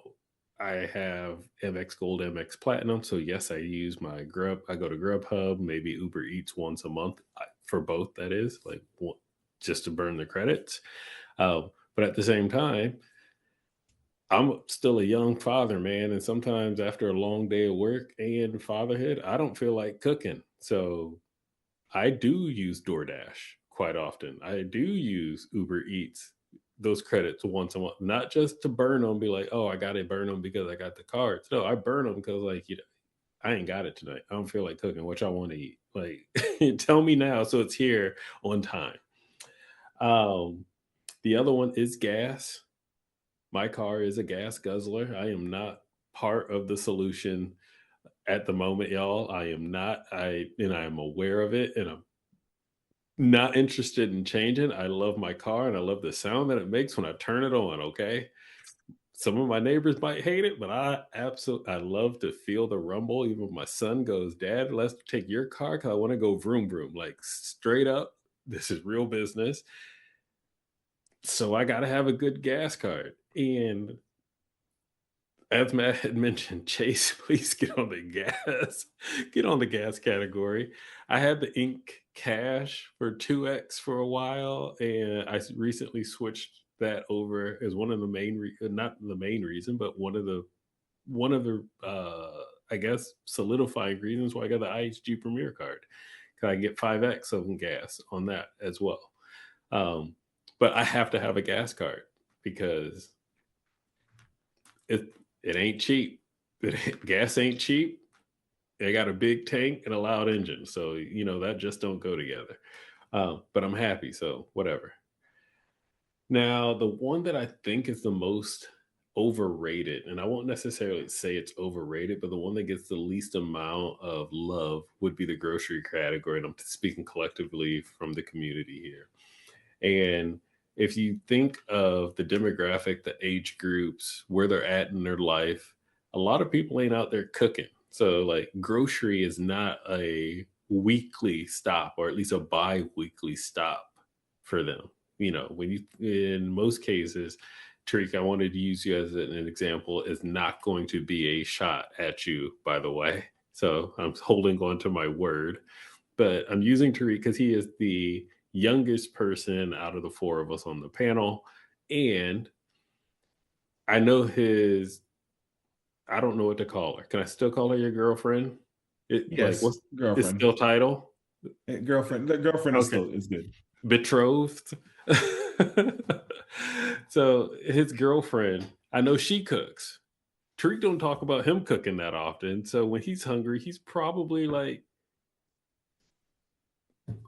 I have Amex Gold, Amex Platinum. So, yes, I use my Grub. I go to Grubhub, maybe Uber Eats once a month for both, that is, like just to burn the credits. But at the same time, I'm still a young father, man. And sometimes after a long day of work and fatherhood, I don't feel like cooking. So I do use DoorDash quite often. I do use Uber Eats, those credits once a month, not just to burn them, be like, oh, I got to burn them because I got the cards. No, I burn them because, like, I ain't got it tonight. I don't feel like cooking. What y'all want to eat? Like, tell me now so it's here on time. The other one is gas. My car is a gas guzzler. I am not part of the solution at the moment, y'all. I am not. I am aware of it, and I'm not interested in changing. I love my car, and I love the sound that it makes when I turn it on. Okay, some of my neighbors might hate it, but I love to feel the rumble. Even when my son goes, "Dad, let's take your car because I want to go vroom vroom." Like, straight up, this is real business. So I got to have a good gas card. And as Matt had mentioned, Chase, please get on the gas. Get on the gas category. I had the Ink Cash for 2X for a while, and I recently switched that over as one of the not the main reason, but one of the I guess solidifying reasons why I got the IHG Premier card. Cause I get 5X of gas on that as well. But I have to have a gas card because it ain't cheap. Gas ain't cheap. They got a big tank and a loud engine, so that just don't go together. But I'm happy, so whatever. Now, the one that I think is the most overrated, and I won't necessarily say it's overrated, but the one that gets the least amount of love would be the grocery category, and I'm speaking collectively from the community here. And if you think of the demographic, the age groups, where they're at in their life, a lot of people ain't out there cooking. So, like, grocery is not a weekly stop, or at least a bi-weekly stop for them. when you, in most cases, Tariq, I wanted to use you as an example, is not going to be a shot at you, by the way. So I'm holding on to my word, but I'm using Tariq because he is the youngest person out of the four of us on the panel. And I know I don't know what to call her. Can I still call her your girlfriend? Yes, what's it's girlfriend. still title? Girlfriend. The girlfriend Okay. is good. Betrothed. So his girlfriend, I know she cooks. Tariq don't talk about him cooking that often. So when he's hungry, he's probably like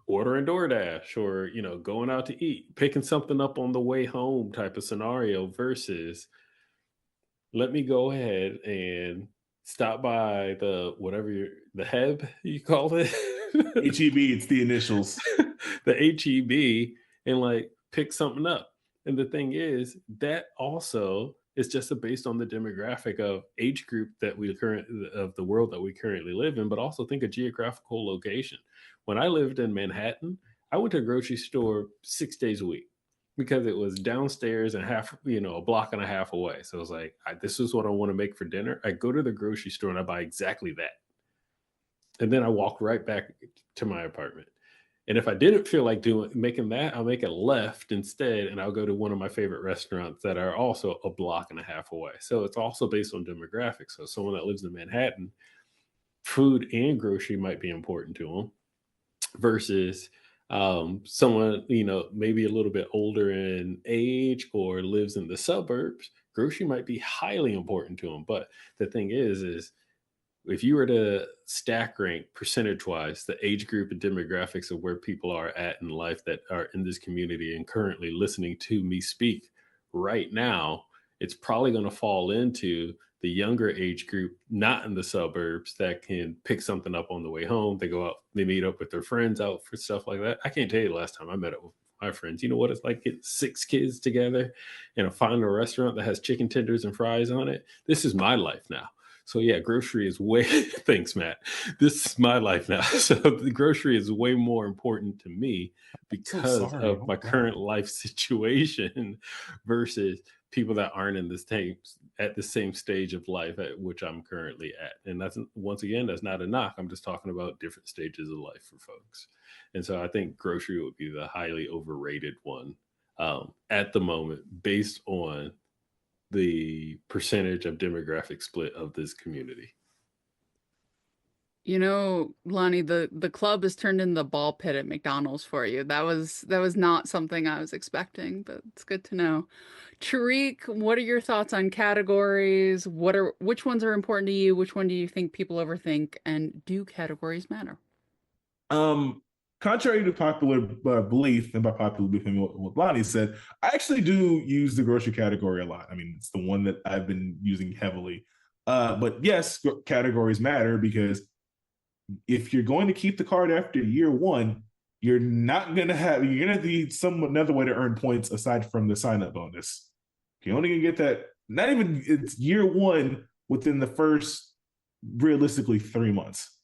ordering DoorDash or, going out to eat, picking something up on the way home type of scenario versus let me go ahead and stop by the HEB you call it. HEB, it's the initials. The HEB and like pick something up. And the thing is, that also is just based on the demographic of age group of the world that we currently live in, but also think of geographical location. When I lived in Manhattan, I went to a grocery store 6 days a week because it was downstairs and a block and a half away. So I was like, this is what I want to make for dinner. I go to the grocery store and I buy exactly that. And then I walk right back to my apartment. And if I didn't feel like making that, I'll make a left instead, and I'll go to one of my favorite restaurants that are also a block and a half away. So it's also based on demographics. So someone that lives in Manhattan, food and grocery might be important to them versus someone, maybe a little bit older in age or lives in the suburbs. Grocery might be highly important to them. But the thing is if you were to stack rank percentage wise the age group and demographics of where people are at in life that are in this community and currently listening to me speak right now, it's probably going to fall into the younger age group, not in the suburbs, that can pick something up on the way home. They go out, they meet up with their friends out for stuff like that. I can't tell you the last time I met up with my friends. You know what it's like getting 6 kids together and finding a restaurant that has chicken tenders and fries on it. This is my life now. So yeah, grocery is way, thanks, Matt. This is my life now. So the grocery is way more important to me because sorry. of my current life situation versus people that aren't at the same stage of life at which I'm currently at. And that's not a knock. I'm just talking about different stages of life for folks. And so I think grocery would be the highly overrated one at the moment based on the percentage of demographic split of this community. Lani, the club has turned into the ball pit at McDonald's for you. That was not something I was expecting, but it's good to know. Tariq, what are your thoughts on categories? Which ones are important to you? Which one do you think people overthink? And do categories matter? Contrary to popular belief, and by popular belief, what Lani said, I actually do use the grocery category a lot. I mean, it's the one that I've been using heavily. But yes, categories matter because if you're going to keep the card after year one, you're going to need another way to earn points aside from the sign-up bonus. You're only going to get that, not even, it's year one within the first, realistically, 3 months.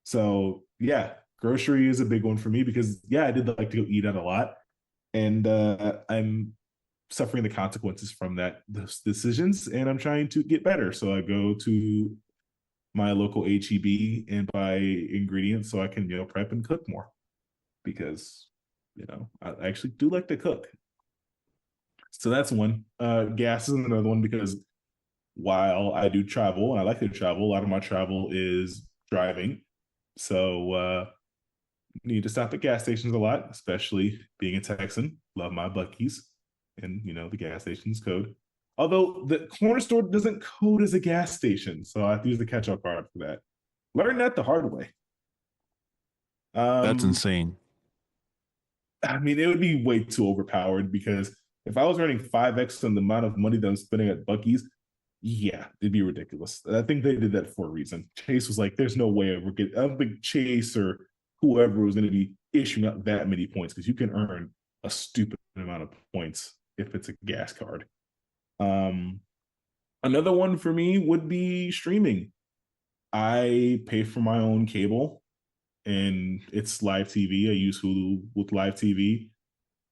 So yeah, grocery is a big one for me because I did like to go eat out a lot, and I'm suffering the consequences from those decisions, and I'm trying to get better. So I go to my local HEB and buy ingredients so I can prep and cook more because I actually do like to cook. So that's one. Gas is another one because while I do travel and I like to travel, a lot of my travel is driving. So need to stop at gas stations a lot, especially being a Texan. Love my Buc-ee's, and the gas station's code. Although the corner store doesn't code as a gas station, so I have to use the catch-up card for that. Learn that the hard way. That's insane. I mean, it would be way too overpowered because if I was earning 5x on the amount of money that I'm spending at Buc-ee's, yeah, it'd be ridiculous. I think they did that for a reason. Chase was like, there's no way I don't think Chase or whoever was going to be issuing out that many points because you can earn a stupid amount of points if it's a gas card. Another one for me would be streaming. I pay for my own cable and it's live TV. I use Hulu with live TV.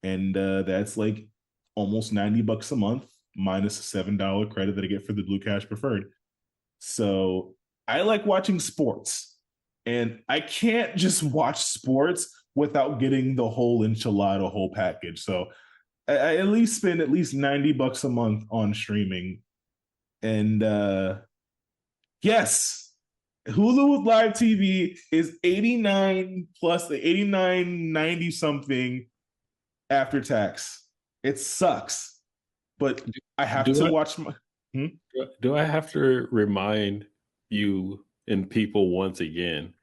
and that's like almost $90 a month minus a $7 credit that I get for the Blue Cash Preferred. So I like watching sports, and I can't just watch sports without getting the whole enchilada, whole package. So I at least spend at least $90 a month on streaming. And yes, Hulu with live TV is 89 plus the 89.90 something after tax. It sucks, but I have to watch my. Do I have to remind you and people once again?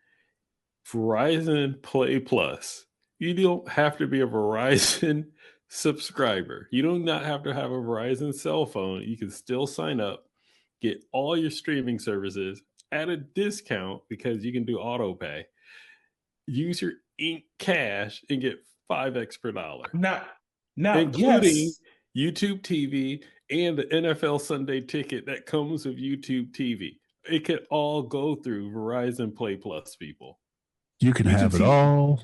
Verizon Play Plus. You don't have to be a Verizon subscriber. You do not have to have a Verizon cell phone. You can still sign up, get all your streaming services at a discount because you can do auto pay. Use your Ink Cash and get 5x per dollar. Now, including yes. YouTube TV and the NFL Sunday ticket that comes with YouTube TV. It could all go through Verizon Play Plus, people. You can have it all.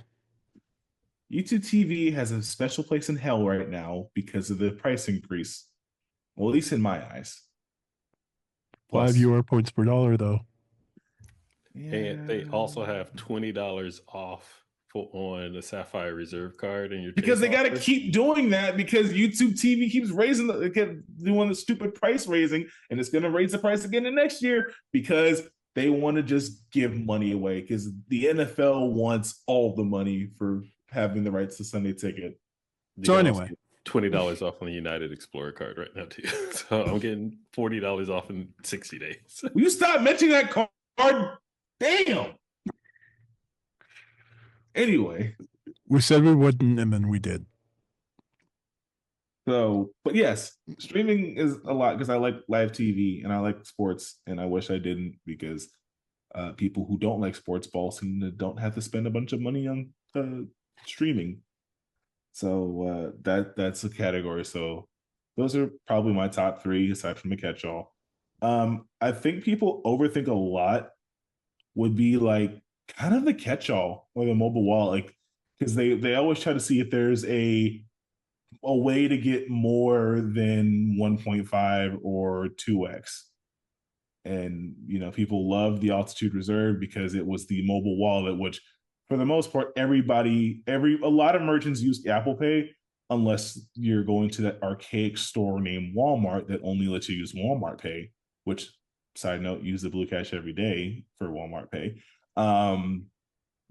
YouTube TV has a special place in hell right now because of the price increase. Well, at least in my eyes. Plus, 5 UR points per dollar, though. Yeah. And they also have $20 off on the Sapphire Reserve card and your because they got to keep doing that because YouTube TV keeps raising doing the stupid price raising, and it's going to raise the price again the next year because they want to just give money away because the NFL wants all the money for having the rights to Sunday Ticket. So anyway, $20 off on the United Explorer card right now too. So I'm getting $40 off in 60 days. Will you stop mentioning that card? Damn. Anyway, we said we wouldn't, and then we did. So, but yes, streaming is a lot because I like live TV and I like sports, and I wish I didn't because people who don't like sports balls don't have to spend a bunch of money on streaming. So that's a category. So those are probably my top three aside from the catch-all. I think people overthink a lot would be like kind of the catch-all or the mobile wallet, like because they always try to see if there's a way to get more than 1.5 or 2x. And people love the Altitude Reserve because it was the mobile wallet, which for the most part a lot of merchants use Apple Pay unless you're going to that archaic store named Walmart that only lets you use Walmart Pay, which, side note, use the Blue Cash every day for Walmart Pay.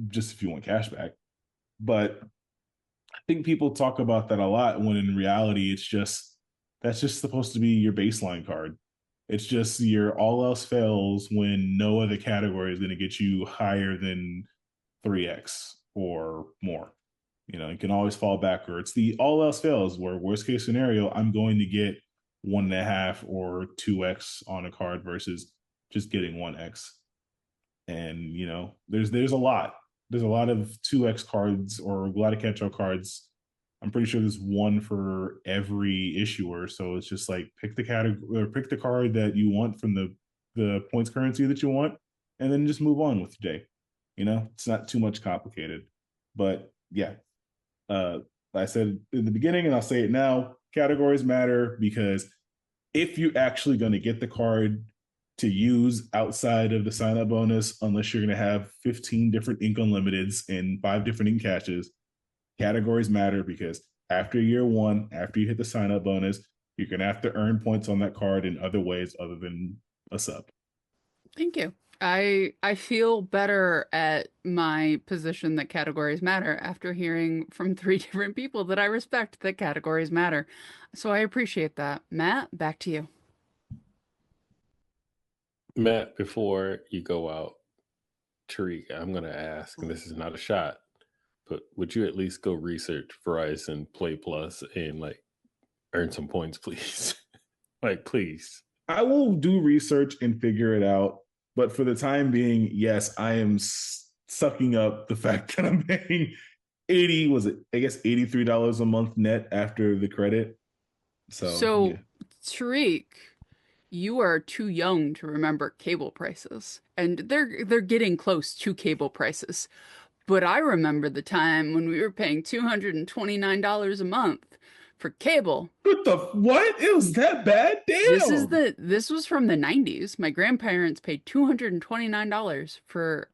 Just if you want cash back. But I think people talk about that a lot when in reality that's just supposed to be your baseline card. It's just your all else fails when no other category is going to get you higher than 3x or more. You can always fall back, or it's the all else fails where worst case scenario, I'm going to get 1.5 or 2x on a card versus just getting 1x. And there's a lot of 2x cards or a lot of catch-all cards. I'm pretty sure there's one for every issuer, so it's just like pick the category or pick the card that you want from the points currency that you want, and then just move on with your day. It's not too much complicated. But yeah, I said in the beginning and I'll say it now, categories matter because if you're actually going to get the card to use outside of the sign-up bonus, unless you're going to have 15 different ink unlimiteds and 5 different ink caches, categories matter because after year one, after you hit the sign-up bonus, you're going to have to earn points on that card in other ways other than a sub. Thank you. I feel better at my position that categories matter after hearing from 3 different people that I respect that categories matter. So I appreciate that. Matt, back to you. Matt, before you go out, Tariq, I'm going to ask, and this is not a shot, but would you at least go research Verizon Play Plus and earn some points, please? Please. I will do research and figure it out. But for the time being, yes, I am sucking up the fact that I'm paying $83 a month net after the credit. So yeah. Tariq, you are too young to remember cable prices, and they're getting close to cable prices. But I remember the time when we were paying $229 a month for cable. What? It was that bad? Damn. This was from the 90s. My grandparents paid $229 for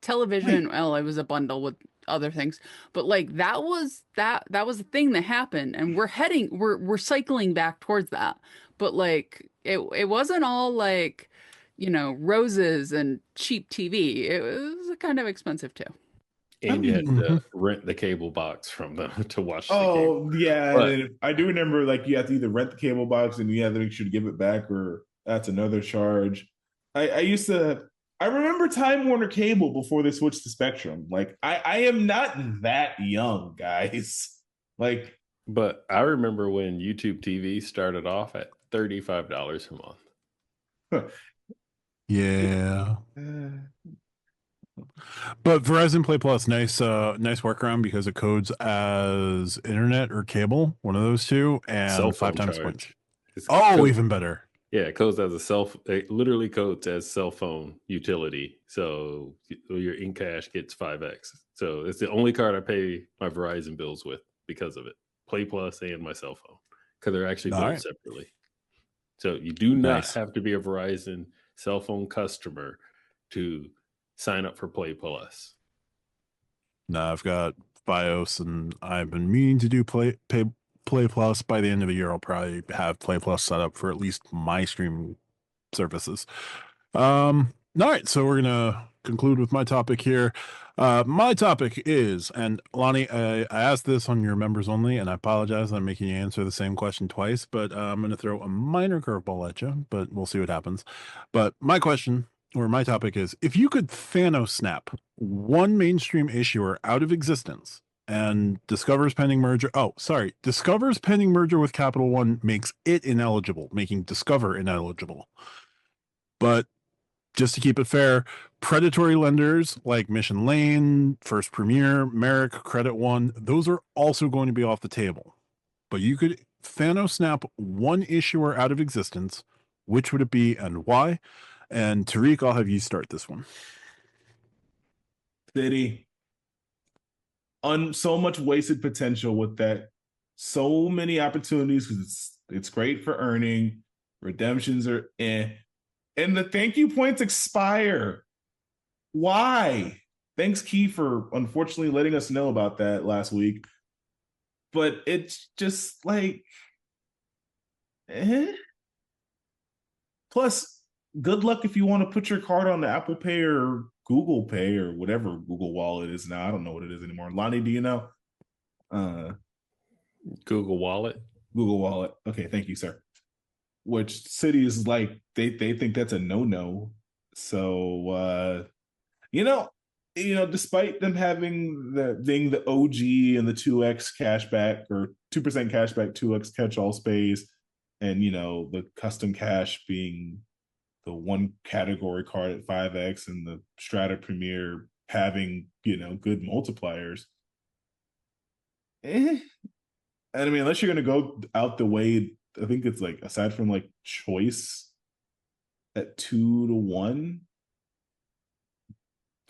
television. Wait. Well, it was a bundle with other things, but like that was a thing that happened, and we're cycling back towards that. But like it wasn't all like, roses and cheap TV. It was kind of expensive too. And you had Mhm. to rent the cable box from them to watch the game. Oh, yeah. But- And I do remember, like, you have to either rent the cable box and you have to make sure to give it back, or that's another charge. I remember Time Warner Cable before they switched to Spectrum. Like, I am not that young, guys. Like, But I remember when YouTube TV started off at $35 a month. Yeah. But Verizon Play Plus, nice workaround because it codes as internet or cable, one of those two, and Cell 5 phone times charge. points. It's Oh, code- even better. Yeah, it codes as it literally codes as cell phone utility. So your in-cash gets 5x. So it's the only card I pay my Verizon bills with because of it. Play Plus and my cell phone, because they're actually All billed right. separately. So you do not Nice. have to be a Verizon cell phone customer to sign up for Play Plus. No, I've got BIOS, and I've been meaning to do Play Plus. By the end of the year, I'll probably have Play Plus set up for at least my streaming services. All right, so we're gonna conclude with my topic here. My topic is, and Lani, I asked this on your members only, and I apologize, I'm making you answer the same question twice, but I'm gonna throw a minor curveball at you, but we'll see what happens. But my question, or my topic is, if you could Thanos Snap one mainstream issuer out of existence, and Discover's pending merger with Capital One makes it ineligible, making Discover ineligible. But just to keep it fair, predatory lenders like Mission Lane, First Premier, Merrick, Credit One, those are also going to be off the table. But you could Thanos Snap one issuer out of existence. Which would it be and why? And Tariq, I'll have you start this one. City. So much wasted potential with that. So many opportunities because it's great for earning. Redemptions are and the thank you points expire. Why? Thanks, Key, for unfortunately letting us know about that last week. But it's just like, Plus, good luck if you want to put your card on the Apple Pay or Google Pay or whatever Google Wallet is now. I don't know what it is anymore. Lani, do you know? Google Wallet. Google Wallet. Okay, thank you, sir. Which city is like they think that's a no-no. So despite them having being the OG and the 2x cashback or 2% cashback, 2x catch-all space, and the custom cash being the one category card at 5x, and the Strata Premier having good multipliers. And I mean, unless you're gonna go out the way, I think it's like, aside from like Choice at 2-1,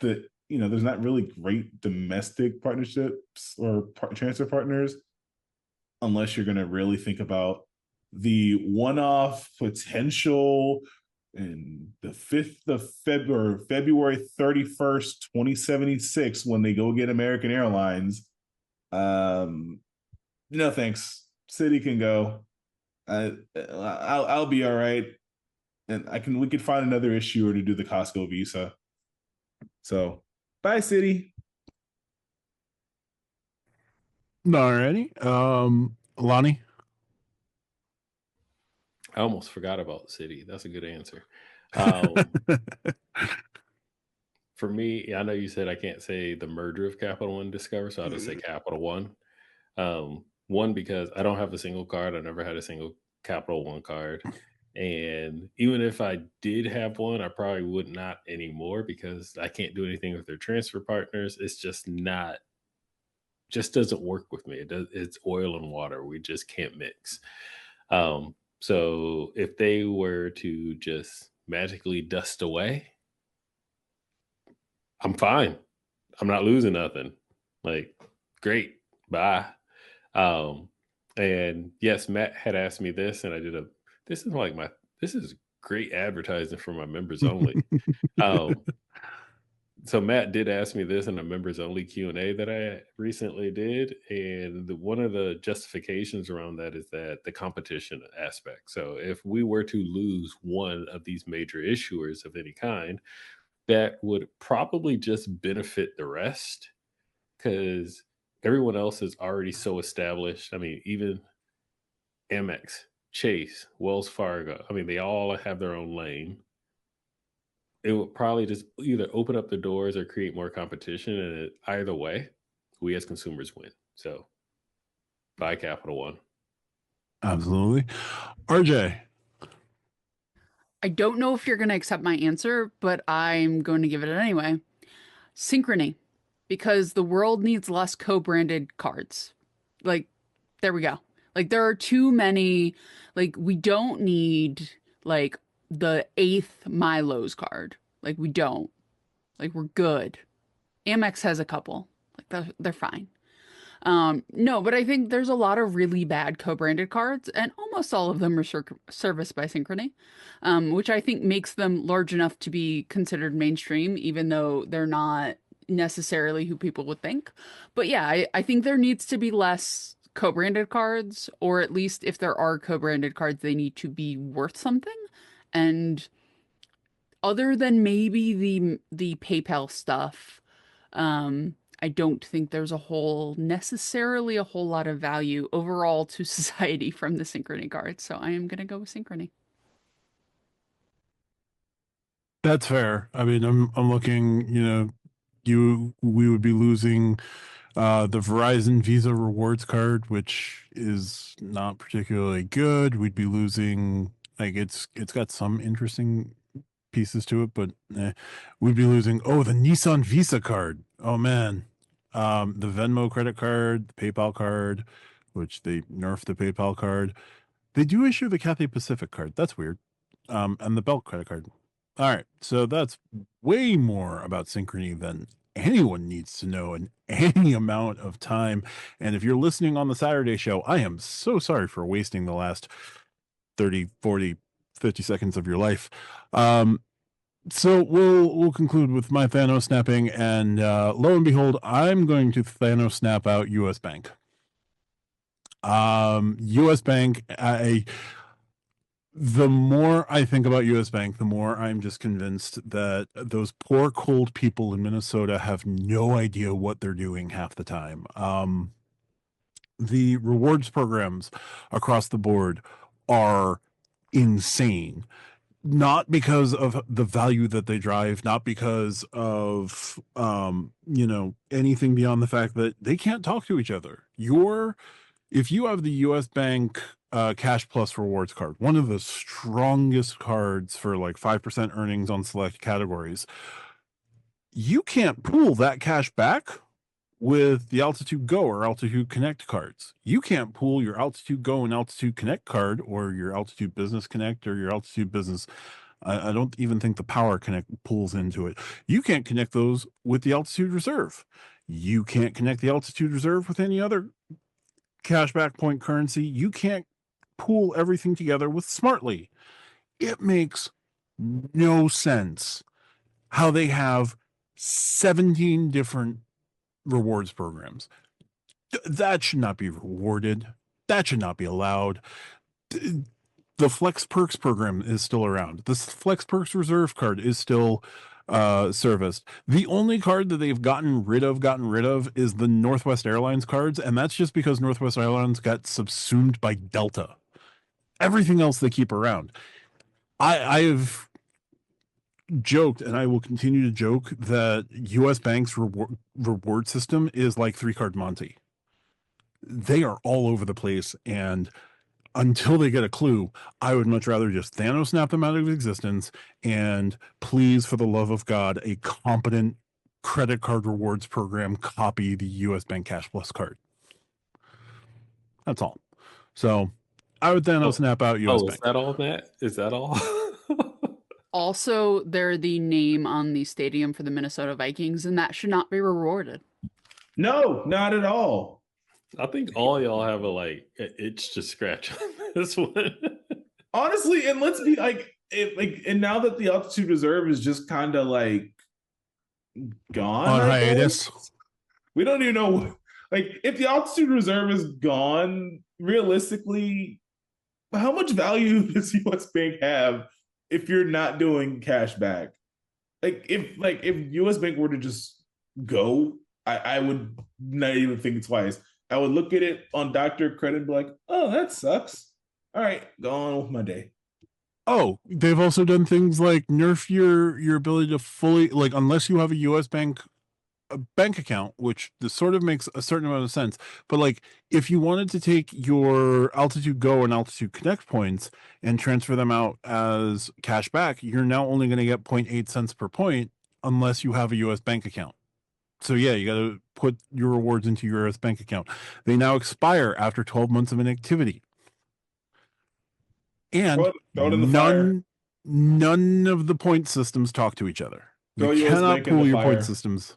that there's not really great domestic partnerships or transfer partners, unless you're gonna really think about the one-off potential in the 5th of February 31st, 2076, when they go get American Airlines. No thanks. City can go. I'll be all right, and we could find another issuer to do the Costco Visa. So bye, City. Alrighty. Lani. I almost forgot about City. That's a good answer. For me, I know you said I can't say the merger of Capital One Discover, so I'll just say Capital One. One, because I don't have a single card. I never had a single Capital One card. And even if I did have one, I probably would not anymore, because I can't do anything with their transfer partners. It's just doesn't work with me. It's oil and water. We just can't mix. So if they were to just magically dust away, I'm fine. I'm not losing nothing. Like, great, bye. And yes, Matt had asked me this, and I did this is great advertising for my members only. So Matt did ask me this in a members only Q&A that I recently did, and one of the justifications around that is that the competition aspect. So if we were to lose one of these major issuers of any kind, that would probably just benefit the rest, because everyone else is already so established. I mean, even Amex, Chase, Wells Fargo, I mean, they all have their own lane. It would probably just either open up the doors or create more competition, and either way, we as consumers win. So buy Capital One. Absolutely. RJ. I don't know if you're going to accept my answer, but I'm going to give it anyway. Synchrony, because the world needs less co-branded cards. Like, there we go. Like, there are too many. Like, we don't need like the 8th Milo's card. Like, we don't. Like, we're good. Amex has a couple. Like, they're fine. No, but I think there's a lot of really bad co-branded cards, and almost all of them are serviced by Synchrony, which I think makes them large enough to be considered mainstream, even though they're not necessarily who people would think. But yeah, I think there needs to be less co-branded cards, or at least if there are co-branded cards, they need to be worth something. And other than maybe the PayPal stuff, I don't think there's necessarily a whole lot of value overall to society from the Synchrony cards. So I am going to go with Synchrony. That's fair. I mean, I'm looking, we would be losing the Verizon Visa rewards card, which is not particularly good. We'd be losing, like, it's got some interesting pieces to it, but we'd be losing the Nissan Visa card. Oh man. The Venmo credit card, the PayPal card, which they nerfed the PayPal card. They do issue the Cathay Pacific card. That's weird. And the Belt credit card. All right. So that's way more about Synchrony than anyone needs to know in any amount of time. And if you're listening on the Saturday show, I am so sorry for wasting the last 30, 40, 50 seconds of your life. So we'll conclude with my Thanos snapping, and lo and behold, I'm going to Thanos snap out U.S. Bank. U.S. Bank, the more I think about U.S. Bank, the more I'm just convinced that those poor cold people in Minnesota have no idea what they're doing half the time. The rewards programs across the board are insane. Not because of the value that they drive, not because of anything beyond the fact that they can't talk to each other. If you have the US Bank Cash Plus rewards card, one of the strongest cards for like 5% earnings on select categories, you can't pool that cash back with the Altitude Go or Altitude Connect cards. You can't pool your Altitude Go and Altitude Connect card, or your Altitude Business Connect, or your Altitude Business. I don't even think the Power Connect pulls into it. You can't connect those with the Altitude Reserve. You can't connect the Altitude Reserve with any other cashback point currency. You can't pool everything together with Smartly. It makes no sense how they have 17 different rewards programs. That should not be rewarded. That should not be allowed. The Flex Perks program is still around. The Flex Perks Reserve card is still serviced. The only card that they've gotten rid of is the Northwest Airlines cards, and that's just because Northwest Airlines got subsumed by Delta. Everything else they keep around. I've joked, and I will continue to joke, that U.S. Bank's reward system is like 3-card Monte. They are all over the place, and until they get a clue, I would much rather just Thanos snap them out of existence, and please, for the love of God, a competent credit card rewards program copy the U.S. Bank Cash Plus card. That's all. So I would Thanos snap out U.S. Bank. Is that all, Matt? Is that all? Also, they're the name on the stadium for the Minnesota Vikings, and that should not be rewarded. No, not at all. I think all y'all have a itch to scratch on this one. Honestly, and let's be and now that the altitude reserve is just kind of like gone On I hiatus. guess. We don't even know. Like, if the altitude reserve is gone, realistically, how much value does US Bank have if you're not doing cash back? If US Bank were to just go, I would not even think twice. I would look at it on Dr. Credit and be like, oh, that sucks. All right, go on with my day. Oh, they've also done things like nerf your ability to fully, like, unless you have a US Bank bank account, which this sort of makes a certain amount of sense. But like, if you wanted to take your Altitude Go and Altitude Connect points and transfer them out as cash back, you're now only going to get 0.8 cents per point unless you have a US Bank account. So yeah, you got to put your rewards into your US Bank account. They now expire after 12 months of inactivity. And throw it in the fire. none of the point systems talk to each other. Throw You US cannot Bank in pool the your point fire. systems.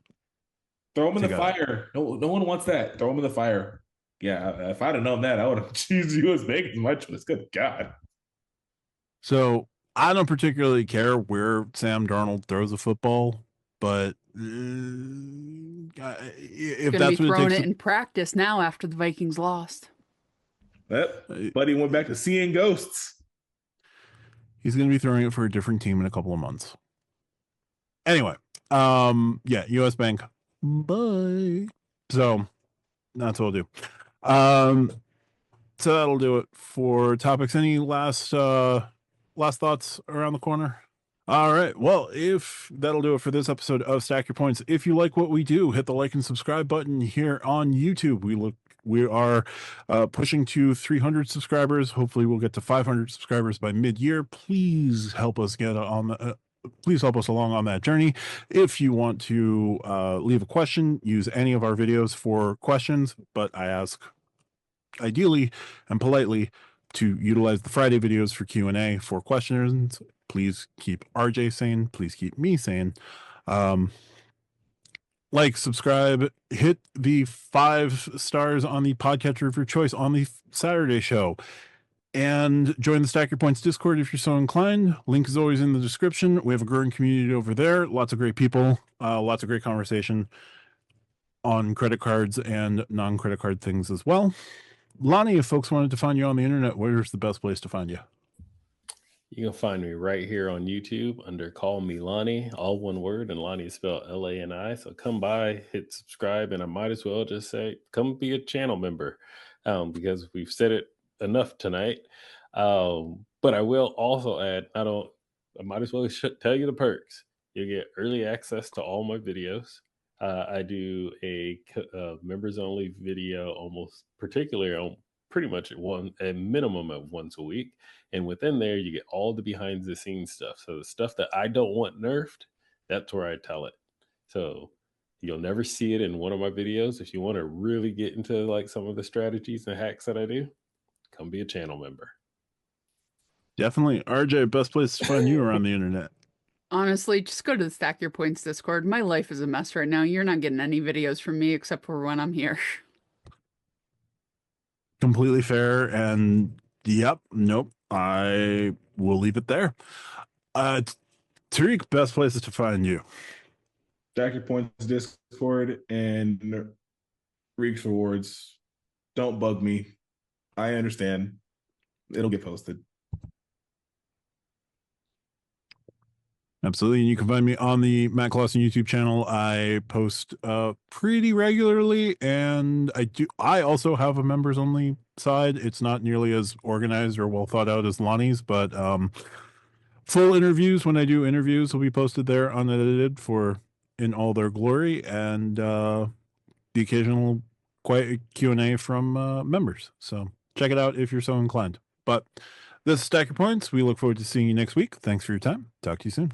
Throw them in the together. fire. No one wants that. Throw them in the fire. Yeah, if I'd have known that, I would have chosen US Bank as my choice. Good God. So I don't particularly care where Sam Darnold throws a football, but if Gonna be that's what it throwing takes, it in practice now after the Vikings lost. Yep. Buddy went back to seeing ghosts. he's going to be throwing it for a different team in a couple of months. Anyway, yeah, US Bank, bye. So that's what I'll do. So that'll do it for topics. Any last thoughts around the corner? All right. Well, if that'll do it for this episode of Stack Your Points. If you like what we do, hit the like and subscribe button here on YouTube. We are pushing to 300 subscribers. Hopefully, we'll get to 500 subscribers by mid-year. Please help us get on the. Please help us along on that journey. If you want to leave a question, use any of our videos for questions, but I ask ideally and politely to utilize the Friday videos for Q&A for questions. Please keep RJ sane. Please keep me sane. Like, subscribe, hit the 5 stars on the podcatcher of your choice on the Saturday show, and join the Stack Your Points Discord if you're so inclined. Link is always in the description. We have a growing community over there. Lots of great people, lots of great conversation on credit cards and non-credit card things as well. Lani, if folks wanted to find you on the internet, where's the best place to find you? You can find me right here on YouTube under Call Me Lani, all one word, and Lani is spelled Lani. So come by, hit subscribe, and I might as well just say, come be a channel member, because we've said it enough tonight. But I will also add, I might as well tell you the perks. You get early access to all my videos. I do a members only video, almost particularly on pretty much a minimum of once a week. And within there, you get all the behind the scenes stuff. So the stuff that I don't want nerfed, that's where I tell it. So you'll never see it in one of my videos. If you want to really get into like some of the strategies and hacks that I do, come be a channel member. Definitely. RJ, best place to find you around the internet. Honestly, just go to the Stack Your Points Discord. My life is a mess right now. You're not getting any videos from me except for when I'm here. Completely fair. And yep, nope. I will leave it there. Tariq, best places to find you. Stack Your Points Discord and Reeks Rewards. Don't bug me. I understand. It'll get posted. Absolutely. And you can find me on the Matt Clausen YouTube channel. I post pretty regularly, and I also have a members only side. It's not nearly as organized or well thought out as Lani's, but full interviews, when I do interviews, will be posted there unedited in all their glory, and the occasional quiet Q&A from members. So check it out if you're so inclined. But this is Stack Your Points. We look forward to seeing you next week. Thanks for your time. Talk to you soon.